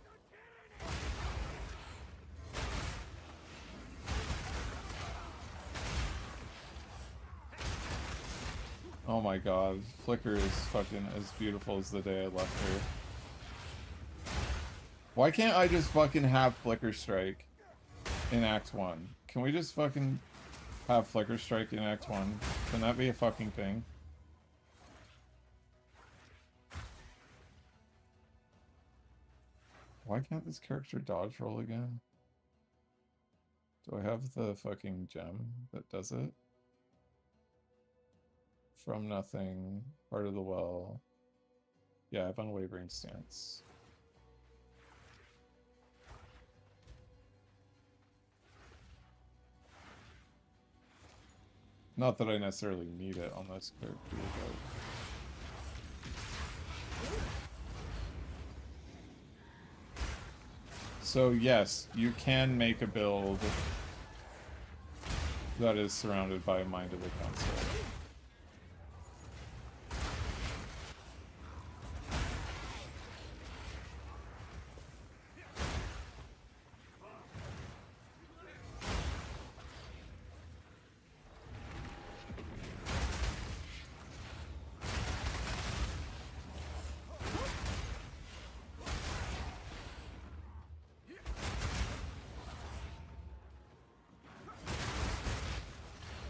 Oh my god, Flicker is fucking as beautiful as the day I left her. Why can't I just fucking have Flicker Strike in Act 1? Can we just fucking have Flicker Strike in Act 1? Can that be a fucking thing? Why can't this character dodge roll again? Do I have the fucking gem that does it? From nothing. Part of the well. Yeah, I have unwavering stance. Not that I necessarily need it on this character, but... So yes, you can make a build that is surrounded by a Mind of the Council.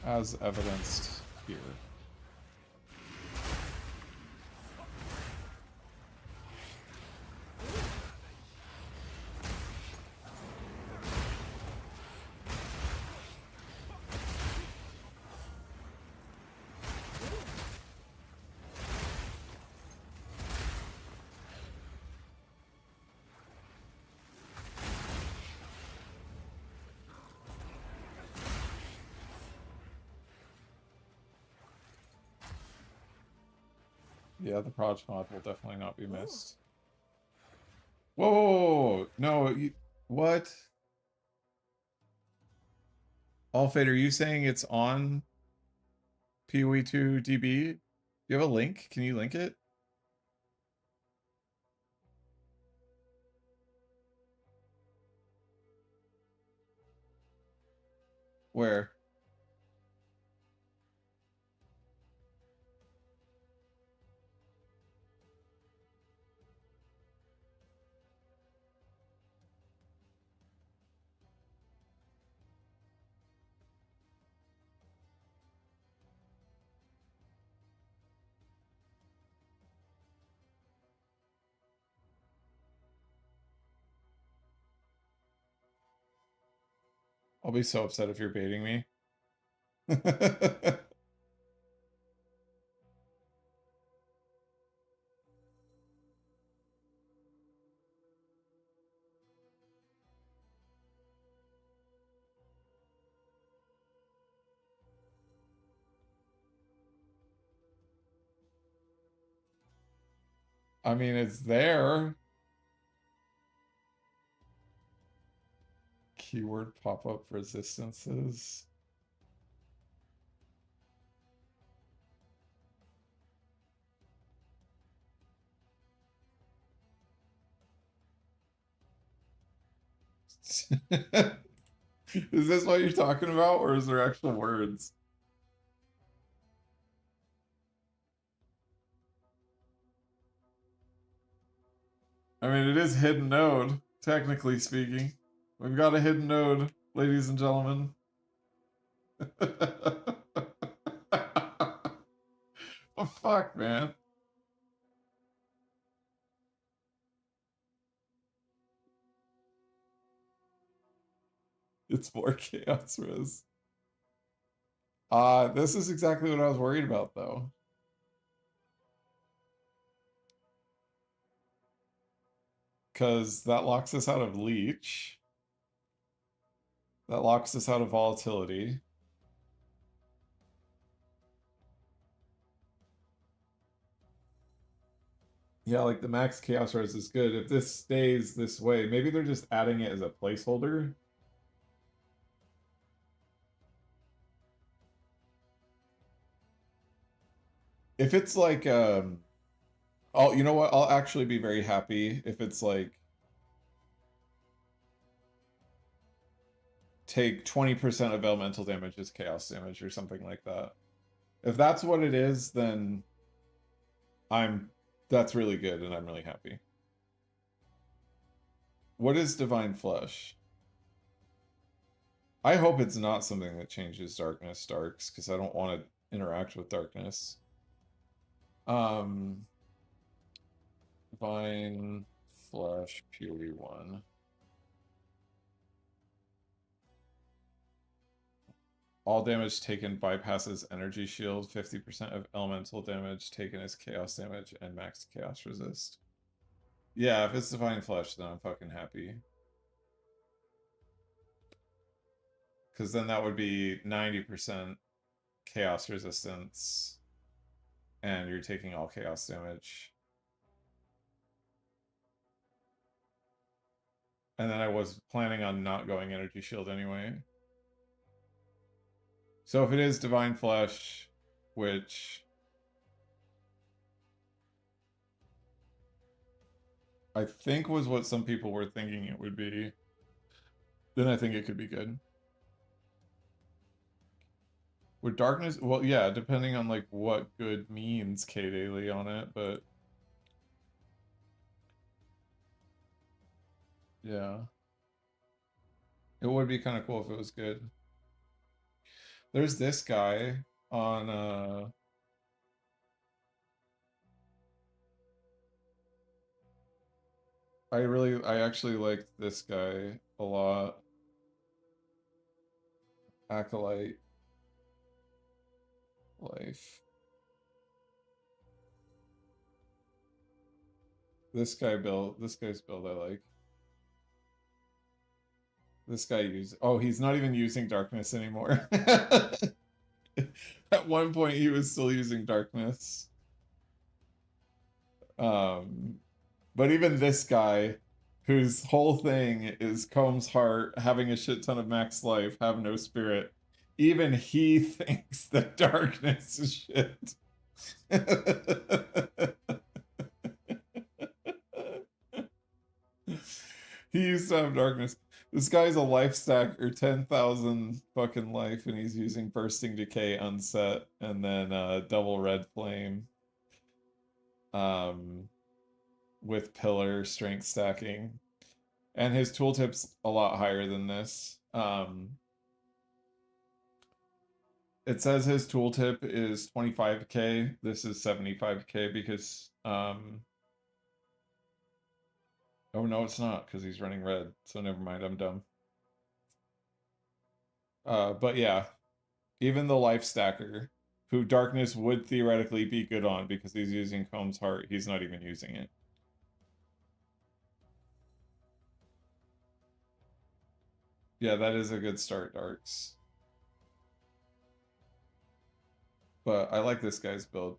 As evidenced here. Yeah, the Proj mod will definitely not be missed. Whoa! No, you, what? Allfade, are you saying it's on PoE2 DB? Do you have a link? Can you link it? Where? I'll be so upset if you're baiting me. I mean, it's there. Keyword pop-up resistances. Is this what you're talking about, or is there actual words? I mean, it is hidden node, technically speaking. We've got a hidden node, ladies and gentlemen. Oh, fuck, man. It's more chaos res. This is exactly what I was worried about, though. Because that locks us out of leech. That locks us out of volatility. Yeah, like the max chaos res is good. If this stays this way, maybe they're just adding it as a placeholder. If it's like, you know what? I'll actually be very happy if it's like, take 20% of elemental damage as chaos damage or something like that. If that's what it is, then that's really good and I'm really happy. What is Divine Flesh? I hope it's not something that changes darkness darks, because I don't want to interact with darkness. Divine Flesh Purity 1. All damage taken bypasses energy shield. 50% of elemental damage taken is chaos damage and max chaos resist. Yeah, if it's divine flesh, then I'm fucking happy. Because then that would be 90% chaos resistance. And you're taking all chaos damage. And then I was planning on not going energy shield anyway. So if it is divine flesh, which I think was what some people were thinking it would be, then I think it could be good. With darkness, well, yeah, depending on like what good means K daily on it, but yeah, it would be kind of cool if it was good. There's this guy on I actually liked this guy a lot. Acolyte life. This guy's build I like. This guy he's not even using darkness anymore. At one point he was still using darkness. But even this guy, whose whole thing is Combs Heart, having a shit ton of max life, have no spirit, even he thinks that darkness is shit. He used to have darkness. This guy's a life stack or 10,000 fucking life, and he's using Bursting Decay unset, and then double red flame. With pillar strength stacking. And his tooltip's a lot higher than this. It says his tooltip is 25k. This is 75k because oh no, it's not, because he's running red. So never mind, I'm dumb. But yeah, even the life stacker, who darkness would theoretically be good on because he's using Combs Heart, he's not even using it. Yeah, that is a good start, Darks. But I like this guy's build.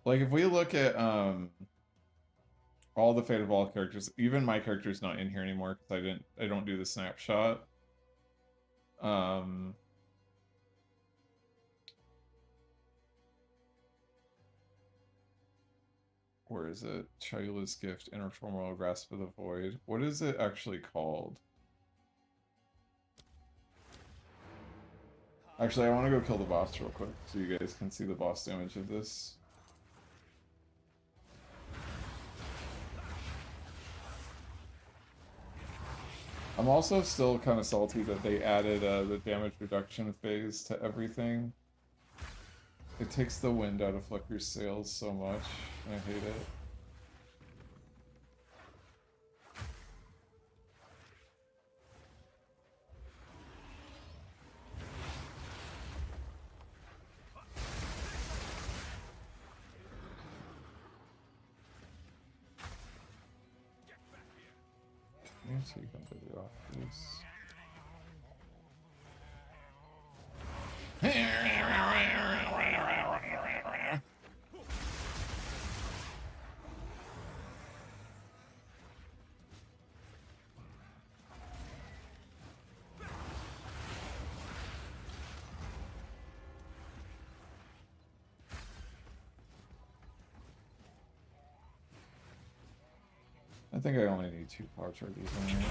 Like, if we look at all the Fate of All characters, even my character's not in here anymore because I don't do the snapshot. Where is it? Childless Gift, Interformal Grasp of the Void. What is it actually called? Actually, I want to go kill the boss real quick so you guys can see the boss damage of this. I'm also still kind of salty that they added the damage reduction phase to everything. It takes the wind out of Flicker's sails so much. I hate it. Let me take completely off this. I think I only need 2 power charges anyway.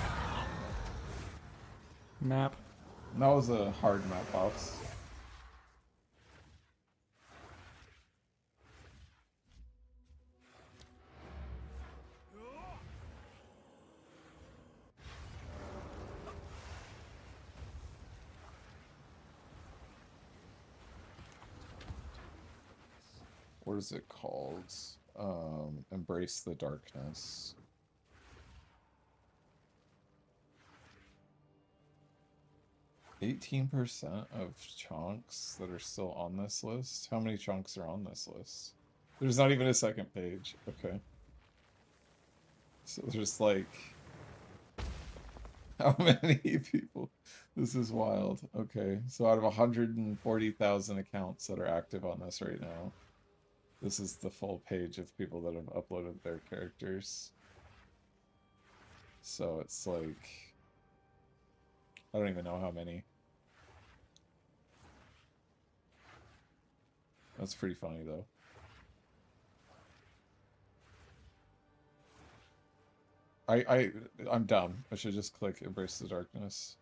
Map. That was a hard map boss. What is it called? Embrace the Darkness. 18% of chunks that are still on this list. How many chunks are on this list? There's not even a second page. Okay. So there's like how many people? This is wild. Okay, so out of 140,000 accounts that are active on this right now, this is the full page of people that have uploaded their characters. So it's like, I don't even know how many. That's pretty funny though. I'm dumb. I should just click Embrace the Darkness.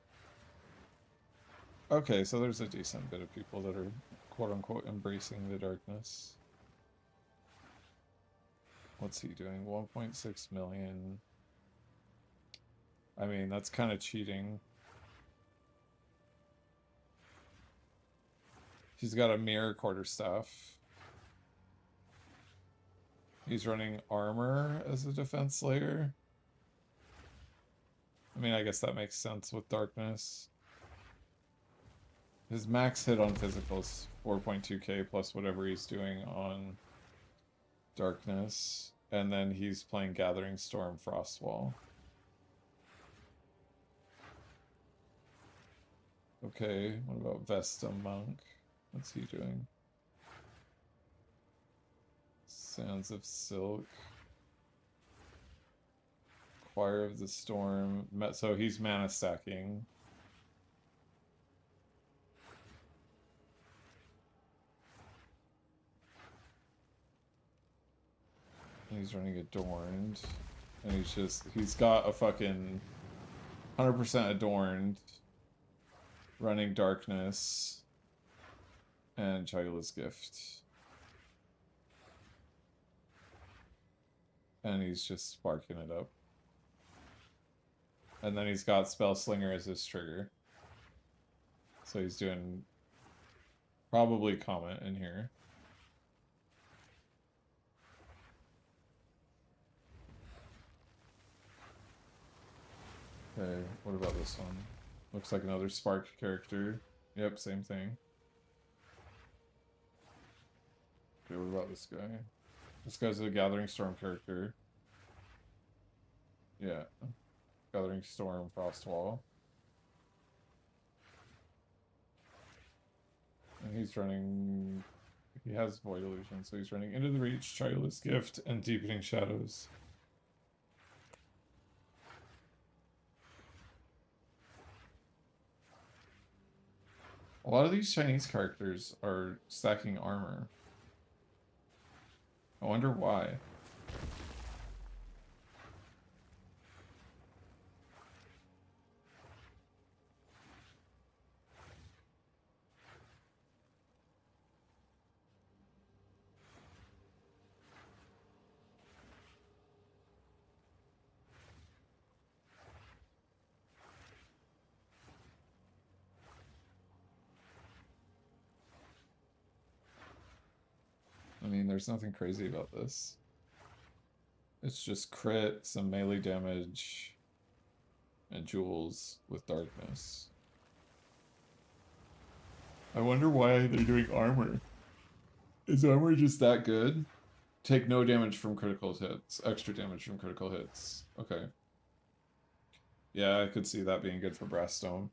Okay, so there's a decent bit of people that are quote-unquote embracing the darkness. What's he doing? 1.6 million. I mean, that's kind of cheating. He's got a mirror quarterstaff. He's running armor as a defense layer. I mean, I guess that makes sense with darkness. His max hit on physical is 4.2k plus whatever he's doing on darkness. And then he's playing Gathering Storm Frostwall. Okay, what about Vesta Monk? What's he doing? Sands of Silk. Choir of the Storm. So he's mana stacking. He's running Adorned. And he's got a fucking 100% Adorned. Running Darkness. And Childless Gift. And he's just sparking it up. And then he's got Spell Slinger as his trigger. So he's doing probably Comet in here. Okay, what about this one? Looks like another Spark character. Yep, same thing. Okay, what about this guy? This guy's a Gathering Storm character. Yeah. Gathering Storm, Frostwall. And he's running... He has Void Illusion, so he's running Into the Reach, Childless Gift, and Deepening Shadows. A lot of these Chinese characters are stacking armor. I wonder why. I mean, there's nothing crazy about this. It's just crit, some melee damage, and jewels with darkness. I wonder why they're doing armor. Is armor just that good? Take no damage from critical hits. Extra damage from critical hits. Okay. Yeah, I could see that being good for Brassstone.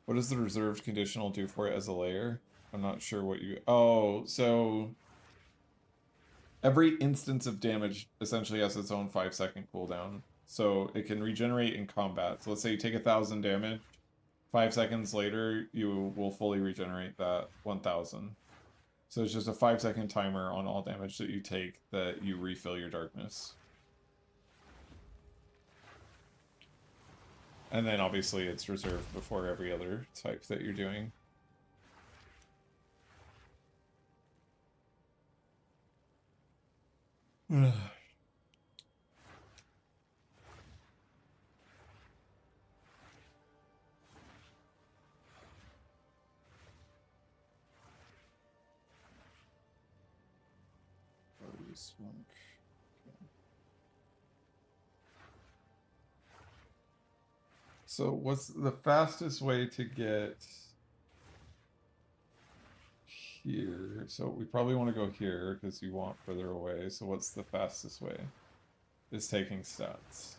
What does the reserved conditional do for it as a layer? I'm not sure what you... Oh, so... Every instance of damage essentially has its own 5-second cooldown. So it can regenerate in combat. So let's say you take 1,000 damage. 5 seconds later, you will fully regenerate that 1,000. So it's just a 5-second timer on all damage that you take that you refill your darkness. And then obviously it's reserved before every other type that you're doing. Smoke. Okay. So what's the fastest way to get here? So we probably want to go here because you want further away. So what's the fastest way? Is taking stats.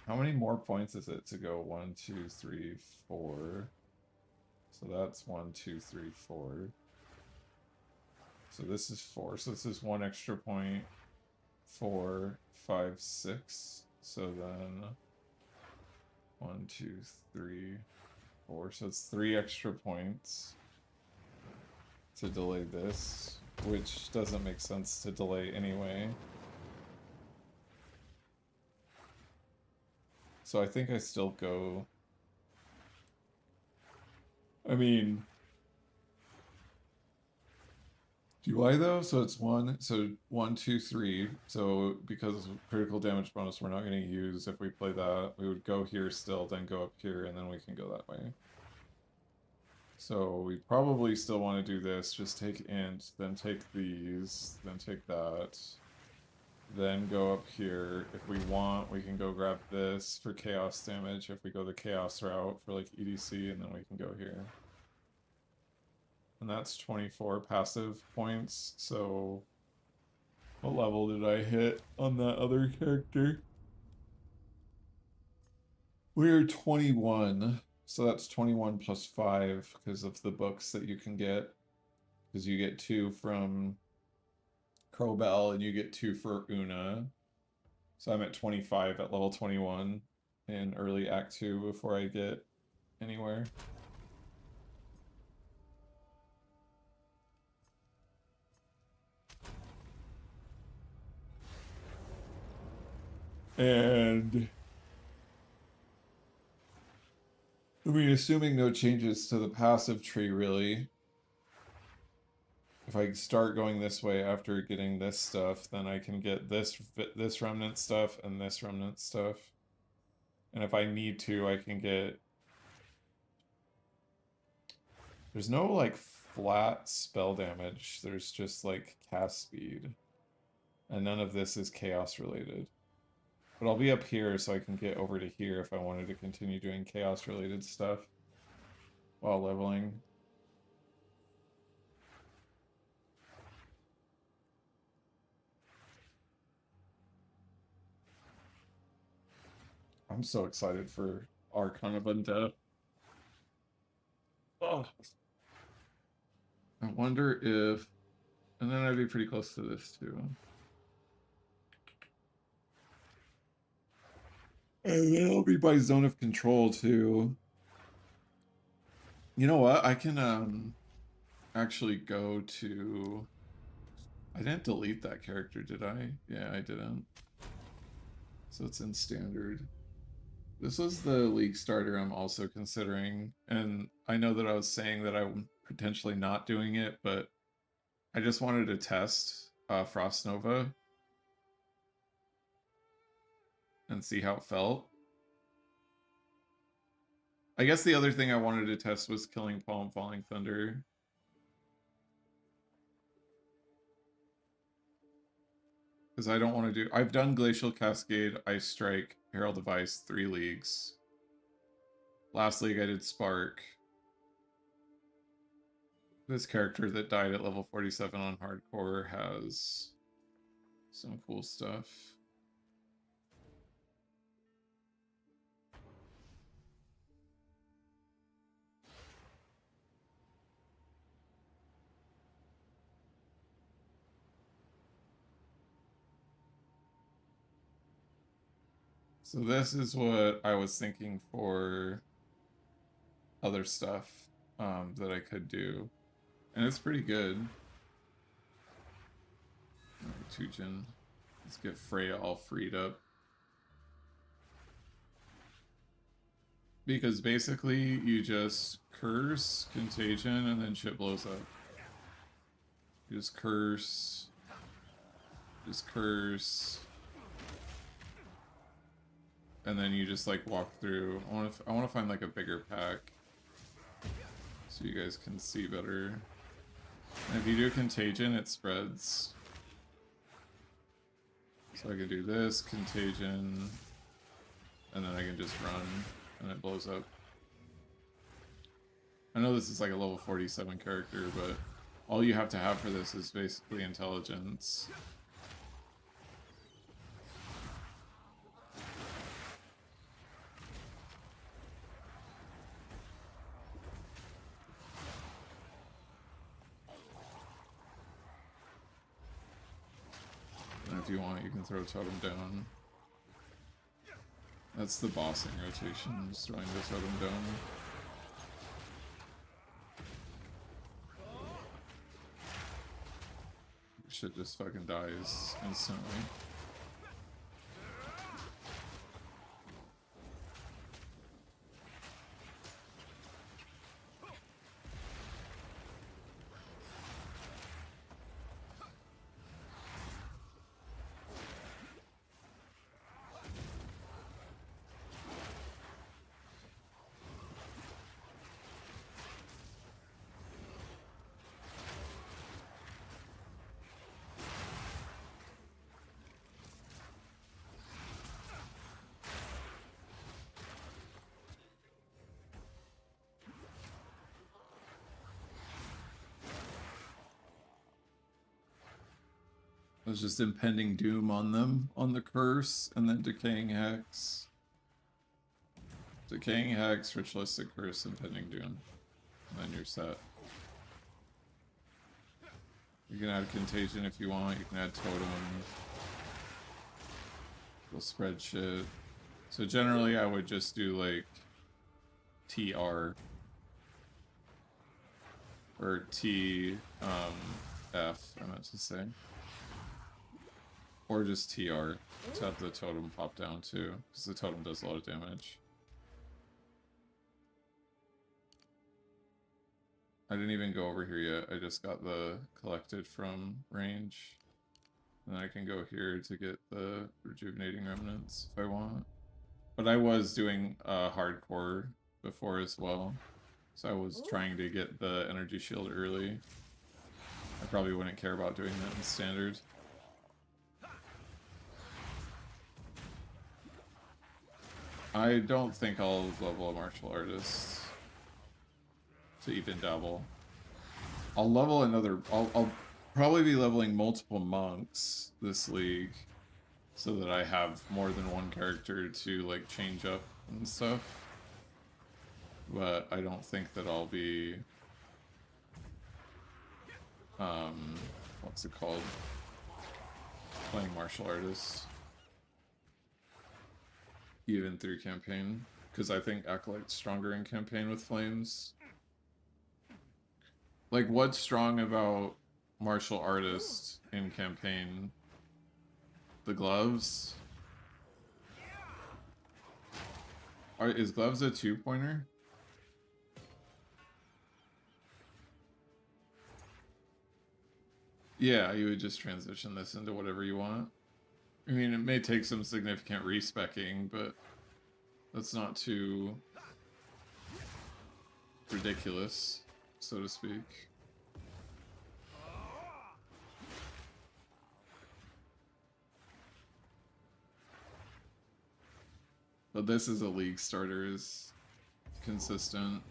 How many more points is it to go 1, 2, 3, 4? So that's 1, 2, 3, 4. So this is 4. So this is 1 extra point. 4, 5, 6. So then 1, 2, 3, 4. So it's 3 extra points to delay this, which doesn't make sense to delay anyway. So I think I still go. I mean, do I though? So it's 1, so 1, 2, 3. So because critical damage bonus we're not going to use if we play that, we would go here still, then go up here, and then we can go that way. So we probably still want to do this, just take int, then take these, then take that, then go up here. If we want, we can go grab this for chaos damage if we go the chaos route for like EDC, and then we can go here. And that's 24 passive points, so what level did I hit on that other character? We're 21, so that's 21 plus 5 because of the books that you can get. Because you get 2 from Crowbell and you get 2 for Una. So I'm at 25 at level 21 in early Act 2 before I get anywhere. And I mean, assuming no changes to the passive tree, really. If I start going this way after getting this stuff, then I can get this remnant stuff and this remnant stuff. And if I need to, I can get... There's no, like, flat spell damage. There's just, like, cast speed. And none of this is chaos related. But I'll be up here so I can get over to here if I wanted to continue doing chaos related stuff while leveling. I'm so excited for Archon of Undeath. Oh. I wonder if... And then I'd be pretty close to this too. And then I'll be by zone of control too. You know what? I can actually go to... I didn't delete that character, did I? Yeah, I didn't. So it's in standard. This was the league starter I'm also considering, and I know that I was saying that I'm potentially not doing it, but I just wanted to test Frost Nova and see how it felt. I guess the other thing I wanted to test was killing Palm Falling Thunder. Because I don't want to do... I've done Glacial Cascade, Ice Strike, Herald of Ice, 3 leagues. Last league I did Spark. This character that died at level 47 on Hardcore has some cool stuff. So this is what I was thinking for other stuff that I could do. And it's pretty good. Tujin. Let's get Freya all freed up. Because basically you just curse, contagion, and then shit blows up. You just curse. Just curse. And then you just like walk through. I want to find like a bigger pack so you guys can see better. And if you do contagion, it spreads. So I can do this, contagion, and then I can just run, and it blows up. I know this is like a level 47 character, but all you have to have for this is basically intelligence. And if you want, you can throw totem down. That's the bossing rotation, just throwing the totem down. Shit just fucking dies instantly. There's just impending doom on them, on the curse, and then decaying hex. Decaying hex, ritualistic curse, impending doom. And then you're set. You can add contagion if you want, you can add totem. It'll spread shit. So generally I would just do like TR. Or F, I meant to say. Or just TR to have the totem pop down too, because the totem does a lot of damage. I didn't even go over here yet, I just got the collected from range. And then I can go here to get the rejuvenating remnants if I want. But I was doing hardcore before as well, so I was trying to get the energy shield early. I probably wouldn't care about doing that in standard. I don't think I'll level a martial artist to even dabble. I'll level another. I'll probably be leveling multiple monks this league, so that I have more than one character to like change up and stuff. But I don't think that I'll be. What's it called? Playing martial artists. Even through campaign, because I think Acolyte's stronger in campaign with flames. Like, what's strong about martial artist in campaign? The gloves? Is gloves a 2-pointer? Yeah, you would just transition this into whatever you want. I mean, it may take some significant respecking, but that's not too ridiculous, so to speak. But this is a league starter, is consistent.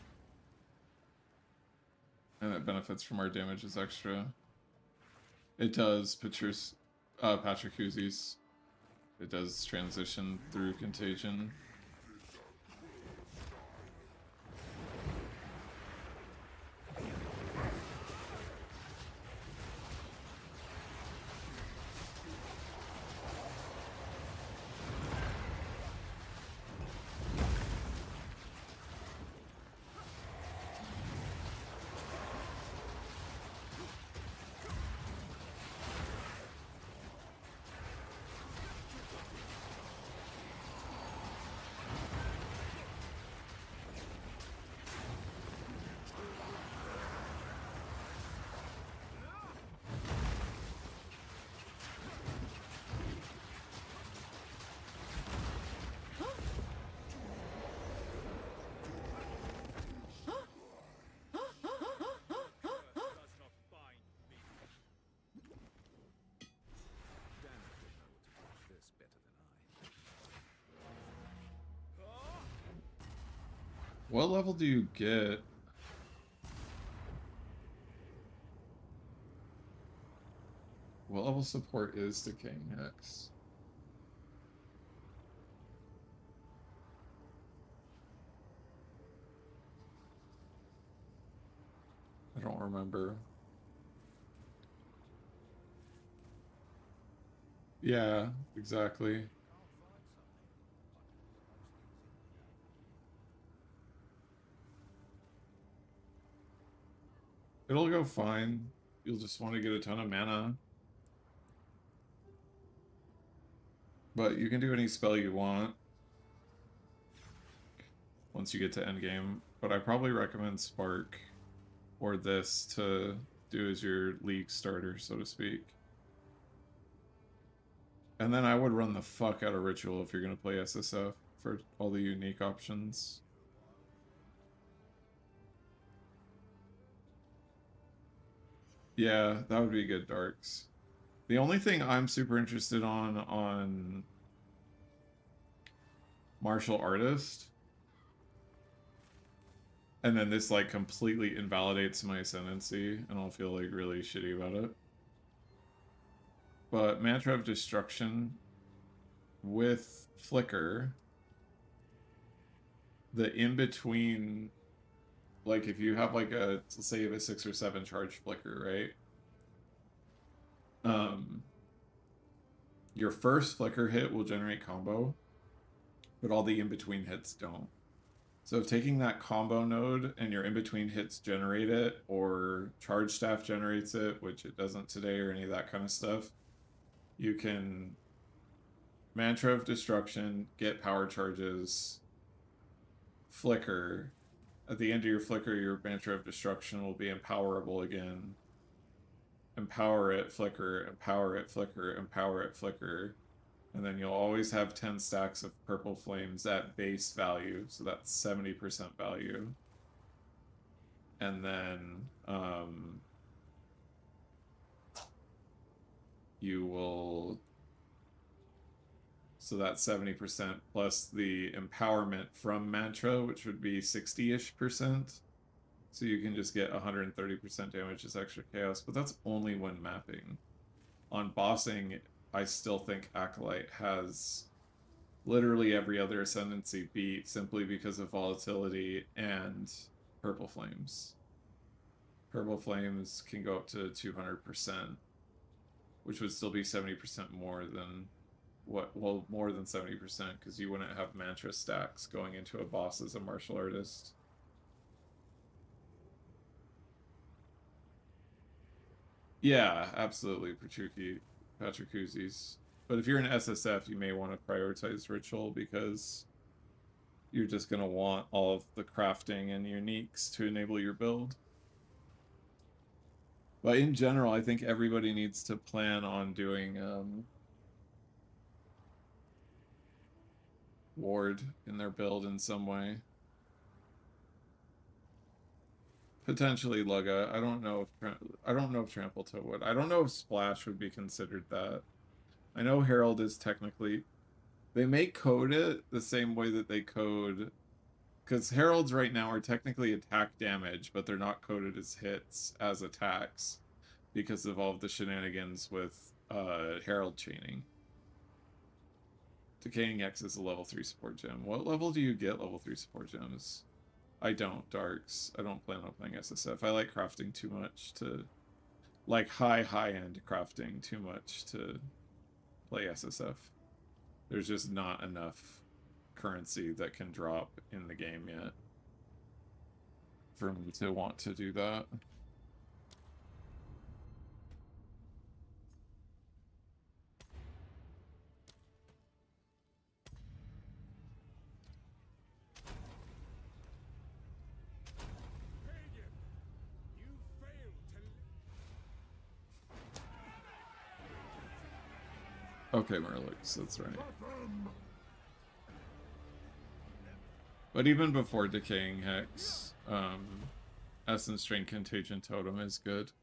And it benefits from our damages extra. It does Patrick. It does transition through contagion. What level do you get? What level support is Decaying Hex? I don't remember. Yeah, exactly. It'll go fine. You'll just want to get a ton of mana. But you can do any spell you want once you get to endgame. But I probably recommend Spark or this to do as your league starter, so to speak. And then I would run the fuck out of Ritual if you're going to play SSF for all the unique options. Yeah, that would be good, Darks. The only thing I'm super interested on Martial Artist, and then this like completely invalidates my Ascendancy, and I'll feel like really shitty about it. But Mantra of Destruction with Flicker, the in-between, like if you have like a, let's say you have a 6 or 7 charge Flicker, right? Your first Flicker hit will generate combo, but all the in-between hits don't. So if taking that combo node and your in-between hits generate it, or Charge Staff generates it, which it doesn't today, or any of that kind of stuff, you can Mantra of Destruction, get power charges, Flicker. At the end of your Flicker, your Mantra of Destruction will be empowerable again. Empower it, Flicker, empower it, Flicker, empower it, Flicker. And then you'll always have 10 stacks of purple flames at base value, so that's 70% value. And then you will, so that's 70% plus the empowerment from Mantra, which would be 60-ish%. So you can just get 130% damage as extra chaos, but that's only when mapping. On bossing, I still think Acolyte has literally every other Ascendancy beat simply because of volatility and Purple Flames. Purple Flames can go up to 200%, which would still be 70% more than what, well, more than 70%, because you wouldn't have Mantra stacks going into a boss as a martial artist. Yeah, absolutely, Patrickuzzi's. But if you're an SSF, you may want to prioritize Ritual because you're just going to want all of the crafting and uniques to enable your build. But in general, I think everybody needs to plan on doing Ward in their build in some way. Potentially Lugga. I don't know if Trample Toe would. I don't know if Splash would be considered that. I know Herald is technically, they may code it the same way that they code, because Heralds right now are technically attack damage, but they're not coded as hits as attacks because of all of the shenanigans with Herald chaining. Decaying X is a level 3 support gem. What level do you get level 3 support gems? I don't, Darks. I don't plan on playing SSF. I like crafting too much to, like high-end crafting too much to play SSF. There's just not enough currency that can drop in the game yet for me to want to do that. Okay, Merlix, that's right. But even before Decaying Hex, Essence Strain Contagion Totem is good.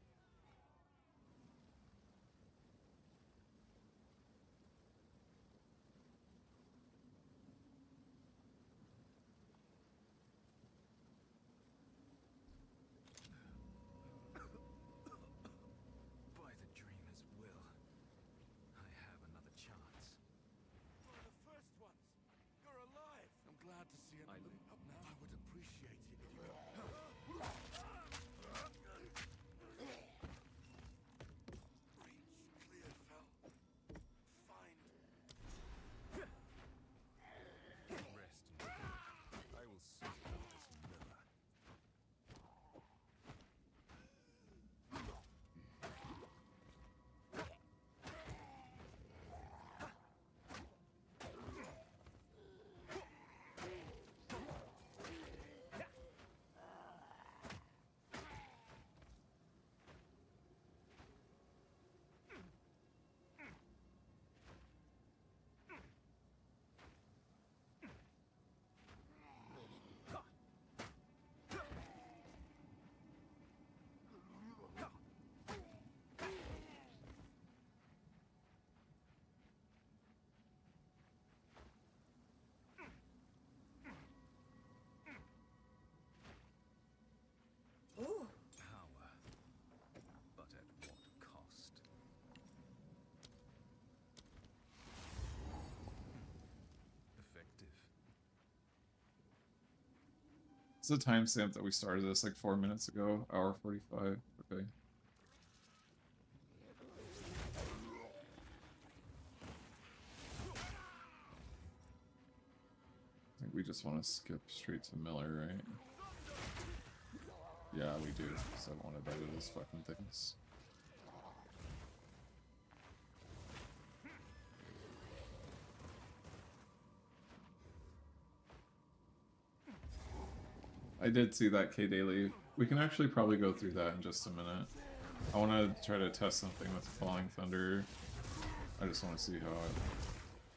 It's the timestamp that we started this like 4 minutes ago, hour 45. Okay. I think we just want to skip straight to Miller, right? Yeah, we do, because I want to die to those fucking things. I did see that K Daily. We can actually probably go through that in just a minute. I want to try to test something with Falling Thunder. I just want to see how it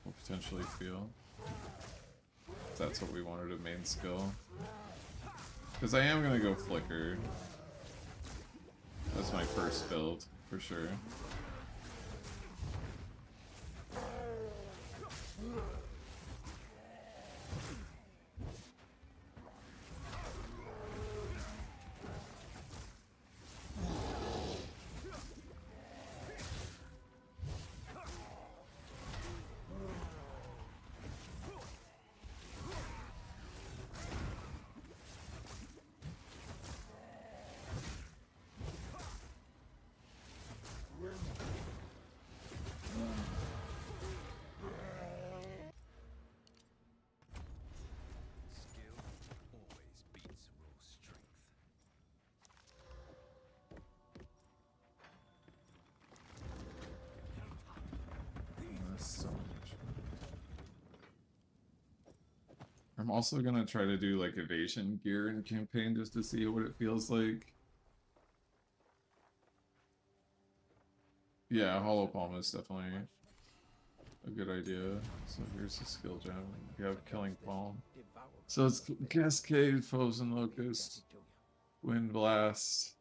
will potentially feel. If that's what we wanted a main skill. Because I am going to go Flicker. That's my first build, for sure. Skill always beats raw strength. That's so much. I'm also gonna try to do like evasion gear in campaign just to see what it feels like. Yeah, Hollow Palm is definitely a good idea. So here's the skill gem. You have Killing Palm. So it's Cascade, Foes and Locust, Wind Blast.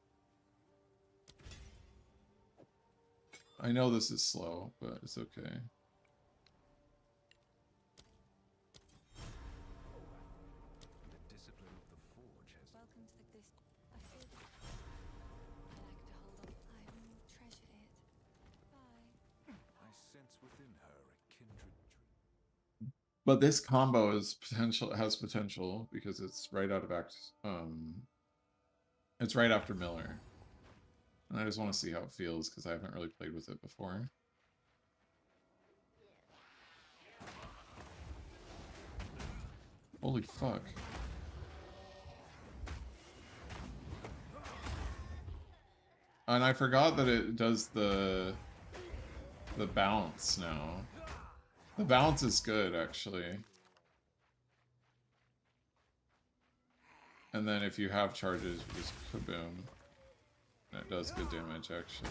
I know this is slow, but it's okay. The discipline of the forge has Welcome to this. I feel. I like to hold on. I will treasure it. Bye. I sense within her a kindred But this combo is has potential because it's right out of it's right after Miller. And I just want to see how it feels because I haven't really played with it before. Holy fuck. And I forgot that it does the bounce now. The bounce is good, actually. And then if you have charges, you just kaboom. And it does good damage, actually.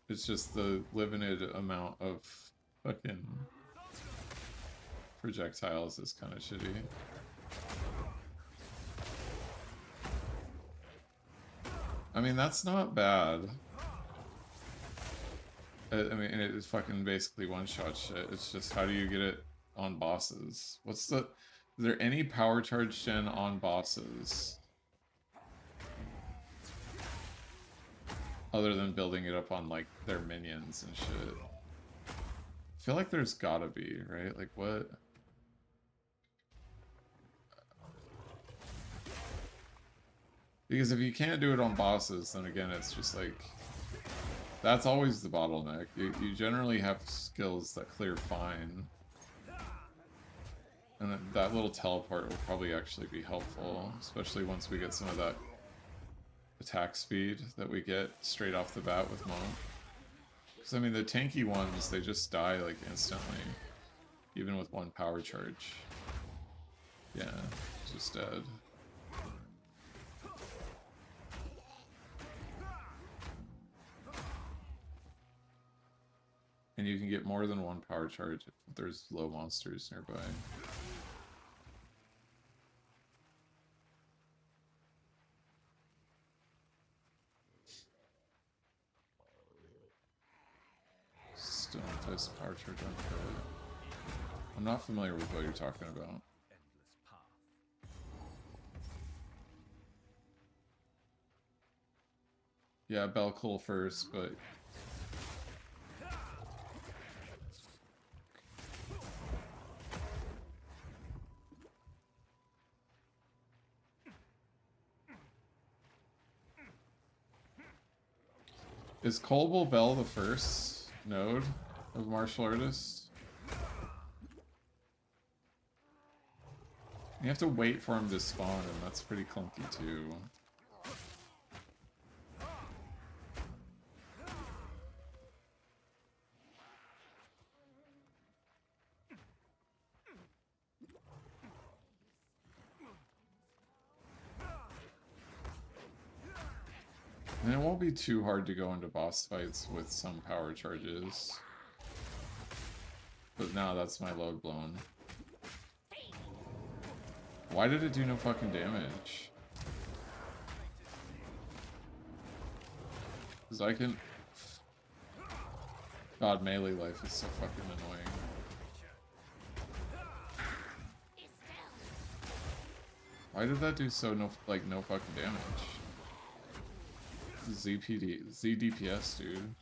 It's just the limited amount of fucking projectiles is kind of shitty. I mean, that's not bad. I mean, it is fucking basically one-shot shit. It's just how do you get it on bosses? Is there any power charge gen on bosses? Other than building it up on, like, their minions and shit. I feel like there's gotta be, right? Like, what? Because if you can't do it on bosses, then again, it's just like... That's always the bottleneck. You generally have skills that clear fine. And that little teleport will probably actually be helpful, especially once we get some of that attack speed that we get straight off the bat with Monk. Because, I mean, the tanky ones, they just die, like, instantly. Even with one power charge. Yeah, just dead. And you can get more than one power charge if there's low monsters nearby. Stone Fist power charge on crit. I'm not familiar with what you're talking about. endless path. Yeah, Belcool first, but... Is Colville Bell the first node of martial artists? You have to wait for him to spawn, and that's pretty clunky too. And it won't be too hard to go into boss fights with some power charges. But now that's my load blown. Why did it do no fucking damage? Because I can... God, melee life is so fucking annoying. Why did that do so no fucking damage? ZDPS, dude.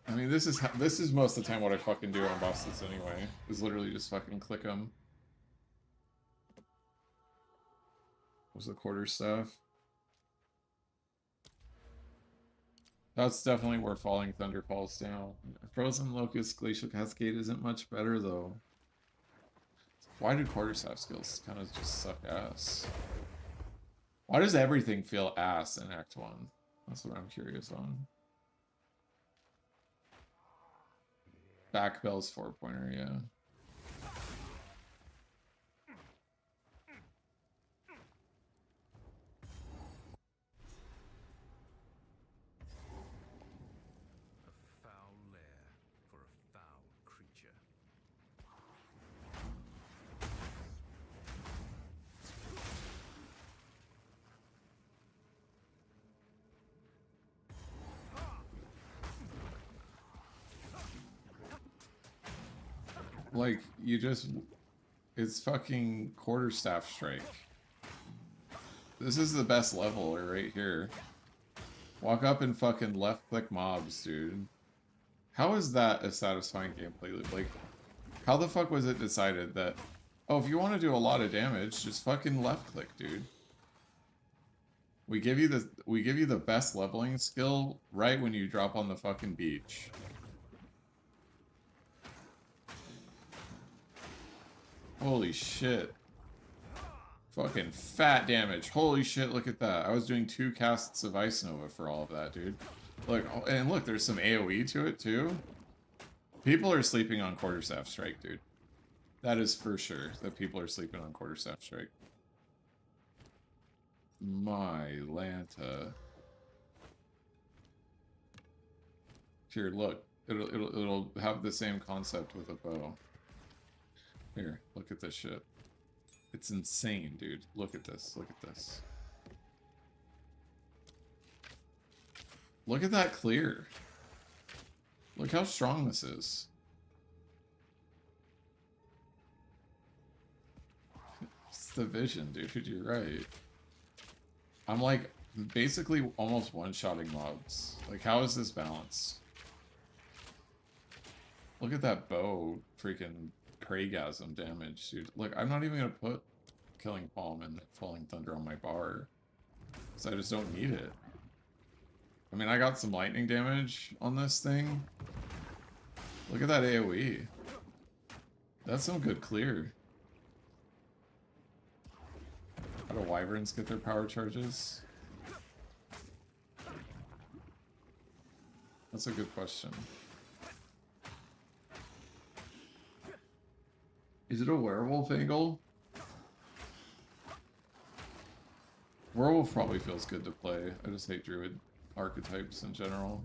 I mean, this is most of the time what I fucking do on bosses anyway. Is literally just fucking click them. Was the quarter stuff? That's definitely where Falling Thunder falls down. Frozen Locust Glacial Cascade isn't much better though. Why do quarterstaff skills kind of just suck ass? Why does everything feel ass in Act 1? That's what I'm curious on. Back Bell's 4-pointer, yeah. A foul lair for a foul creature. Like, you just... It's fucking quarterstaff strike. This is the best level right here. Walk up and fucking left click mobs, dude. How is that a satisfying gameplay loop? Like, how the fuck was it decided that, oh, if you want to do a lot of damage, just fucking left click, dude. We give you the best leveling skill right when you drop on the fucking beach. Holy shit. Fucking fat damage. Holy shit, look at that. I was doing 2 casts of Ice Nova for all of that, dude. Look, and look, there's some AoE to it, too. People are sleeping on Quarterstaff Strike, dude. That is for sure, that people are sleeping on Quarterstaff Strike. My Lanta. Here, look. It'll have the same concept with a bow. Here, look at this shit. It's insane, dude. Look at this. Look at this. Look at that clear. Look how strong this is. It's the vision, dude. You're right. I'm like basically almost one-shotting mobs. Like, how is this balanced? Look at that bow freaking Craigasm damage, dude. Look, I'm not even gonna put Killing Palm and Falling Thunder on my bar. Because I just don't need it. I mean, I got some lightning damage on this thing. Look at that AoE. That's some good clear. How do Wyverns get their power charges? That's a good question. Is it a werewolf angle? Werewolf probably feels good to play. I just hate druid archetypes in general.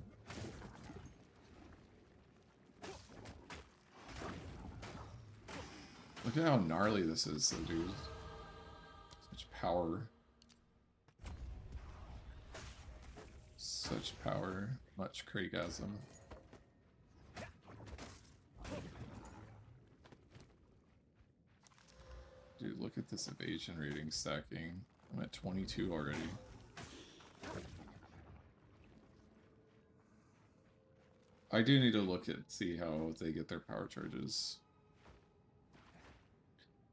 Look at how gnarly this is, though, dude. Such power. Such power. Much Craigasm. Dude, look at this evasion rating stacking. I'm at 22 already. I do need to look at see how they get their power charges.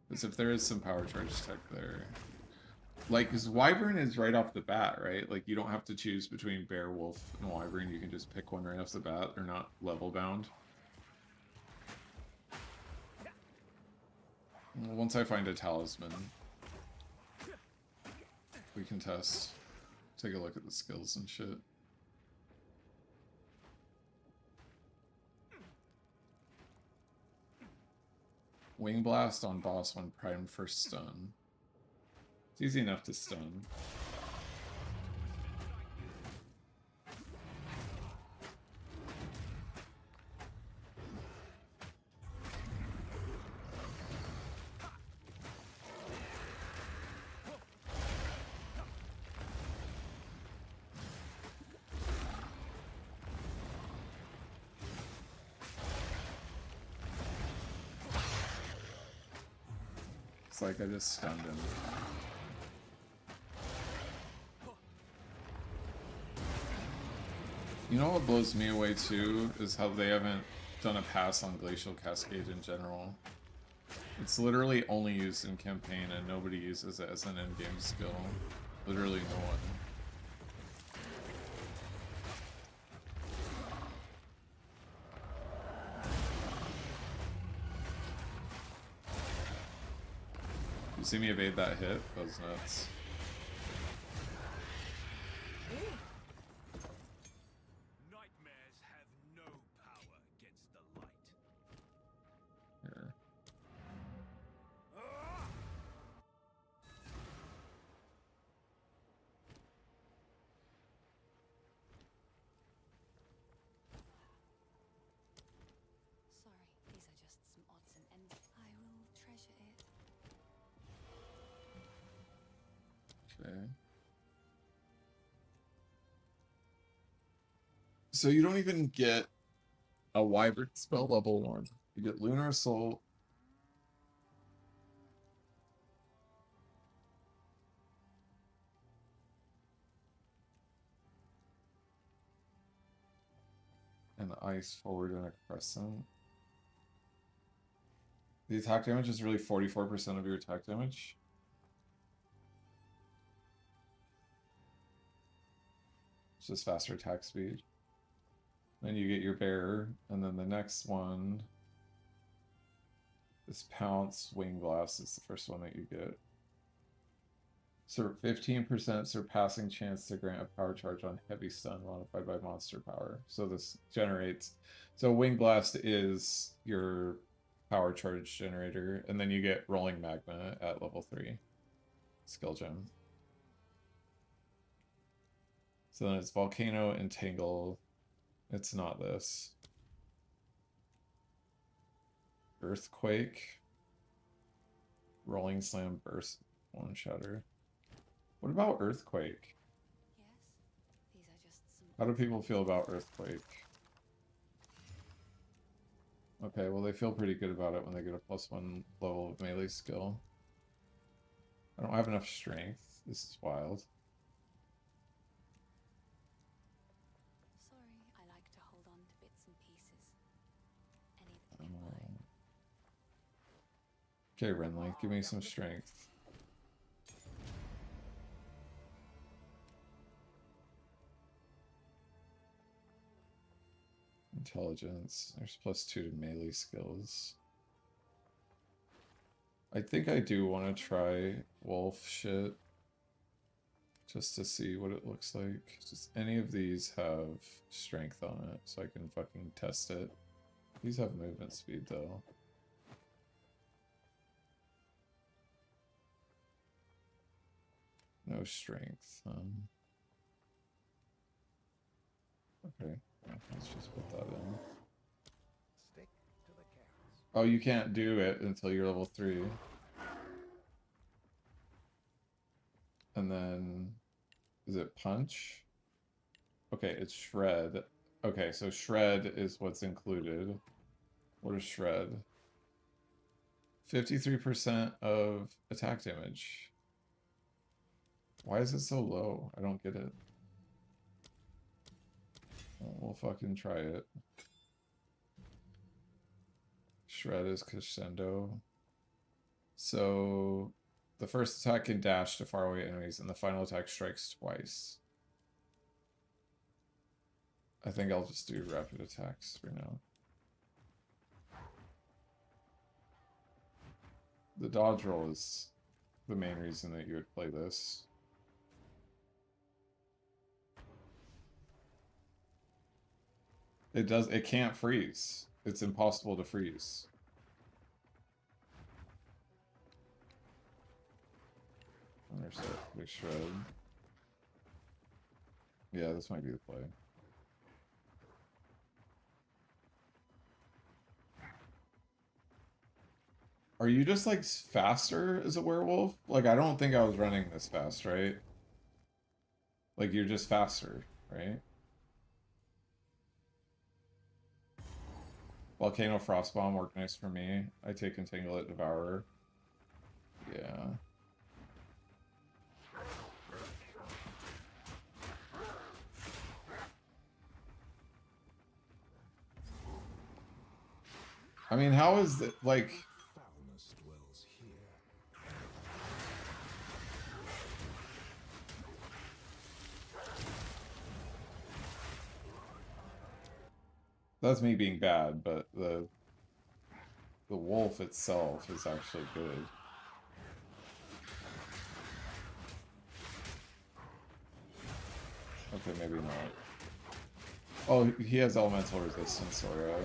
Because if there is some power charge tech there. like, because Wyvern is right off the bat, right? Like, you don't have to choose between Bear, Wolf, and Wyvern. You can just pick one right off the bat. They're not level bound. Well, once I find a talisman, we can test. Take a look at the skills and shit. Wing Blast on boss when primed for stun. It's easy enough to stun. It's like I just stunned him. You know what blows me away too is how they haven't done a pass on Glacial Cascade in general. It's literally only used in campaign and nobody uses it as an endgame skill. Literally no one. You see me evade that hit? That was nuts. Nightmares have no power against the light. Here. Sorry, these are just some odds and ends. I will treasure it. Okay. So you don't even get a Wyvern spell level 1. You get Lunar Assault. An Ice Forward and a Crescent. The attack damage is really 44% of your attack damage. It's just faster attack speed. Then you get your Bearer, and then the next one is Pounce Wing Blast. It's the first one that you get. So 15% surpassing chance to grant a power charge on heavy stun modified by monster power. So this generates. So Wing Blast is your power charge generator, and then you get Rolling Magma at level 3. Skill gem. So then it's Volcano, Entangle. It's not this. Earthquake. Rolling Slam, Burst, One Shatter. What about Earthquake? Yes, these are just some. How do people feel about Earthquake? Okay, well they feel pretty good about it when they get a +1 level of melee skill. I don't have enough strength. This is wild. Sorry, I like to hold on to bits and pieces. Any that you buy. Okay, Renly, give me some strength. Intelligence. There's +2 to melee skills. I think I do want to try wolf shit. Just to see what it looks like. Just any of these have strength on it, so I can fucking test it. These have movement speed though. No strength. Okay, let's just put that in. Stick to the carrots. Oh, you can't do it until you're level 3. And then, is it punch? Okay, it's shred. Okay, so shred is what's included. What is shred? 53% of attack damage. Why is it so low? I don't get it. Well, we'll fucking try it. Shred is crescendo. So The first attack can dash to faraway enemies, and the final attack strikes twice. I think I'll just do rapid attacks for now. The dodge roll is the main reason that you would play this. It can't freeze. It's impossible to freeze. There's that big shred. Yeah, this might be the play. Are you just like faster as a werewolf? Like, I don't think I was running this fast, right? Like, you're just faster, right? Volcano Frostbomb worked nice for me. I take Entangle It, Devourer. Yeah. I mean, how is it, like... Foulness dwells here. That's me being bad, but the wolf itself is actually good. Okay, maybe not. Oh, he has elemental resistance, Sora.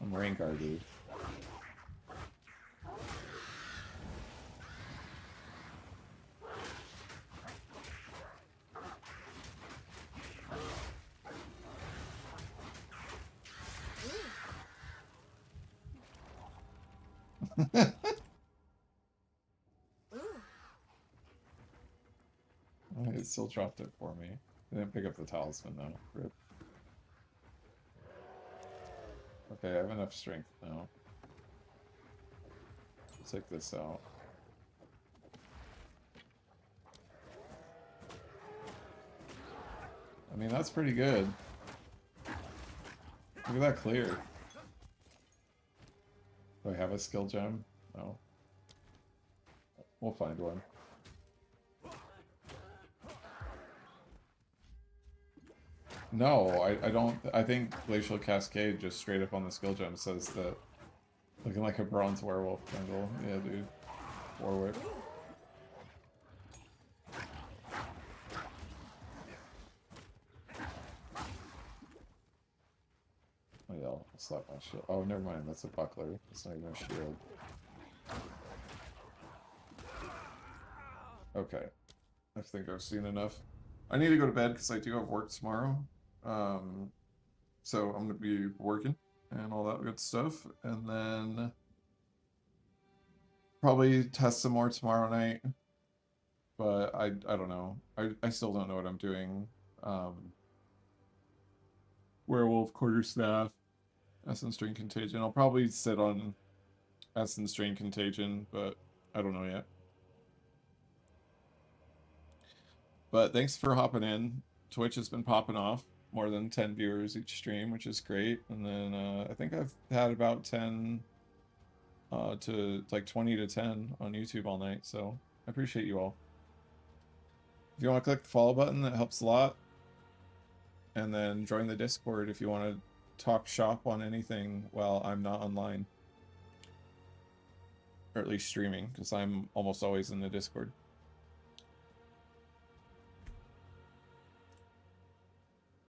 I'm rain guarded. It still dropped it for me. I didn't pick up the talisman though. Rip. Okay, I have enough strength now. Let's take this out. I mean, that's pretty good. Look at that clear. Do I have a skill gem? No. We'll find one. No, I don't. I think Glacial Cascade just straight up on the skill gem says that looking like a bronze werewolf jungle. Yeah, dude. Warwick. Oh yeah, I'll slap my shield. Oh, never mind. That's a buckler. It's not even a shield. Okay. I think I've seen enough. I need to go to bed because I do have work tomorrow. So I'm going to be working and all that good stuff. And then probably test some more tomorrow night. But I don't know. I still don't know what I'm doing. Werewolf, Quarterstaff, Essence Drain Contagion. I'll probably sit on Essence Drain Contagion, but I don't know yet. But thanks for hopping in. Twitch has been popping off. More than 10 viewers each stream, which is great. And then I think I've had about 10 to like 20 to 10 on YouTube all night. So I appreciate you all. If you want to click the follow button, that helps a lot. And then join the Discord if you want to talk shop on anything while I'm not online. Or at least streaming, because I'm almost always in the Discord.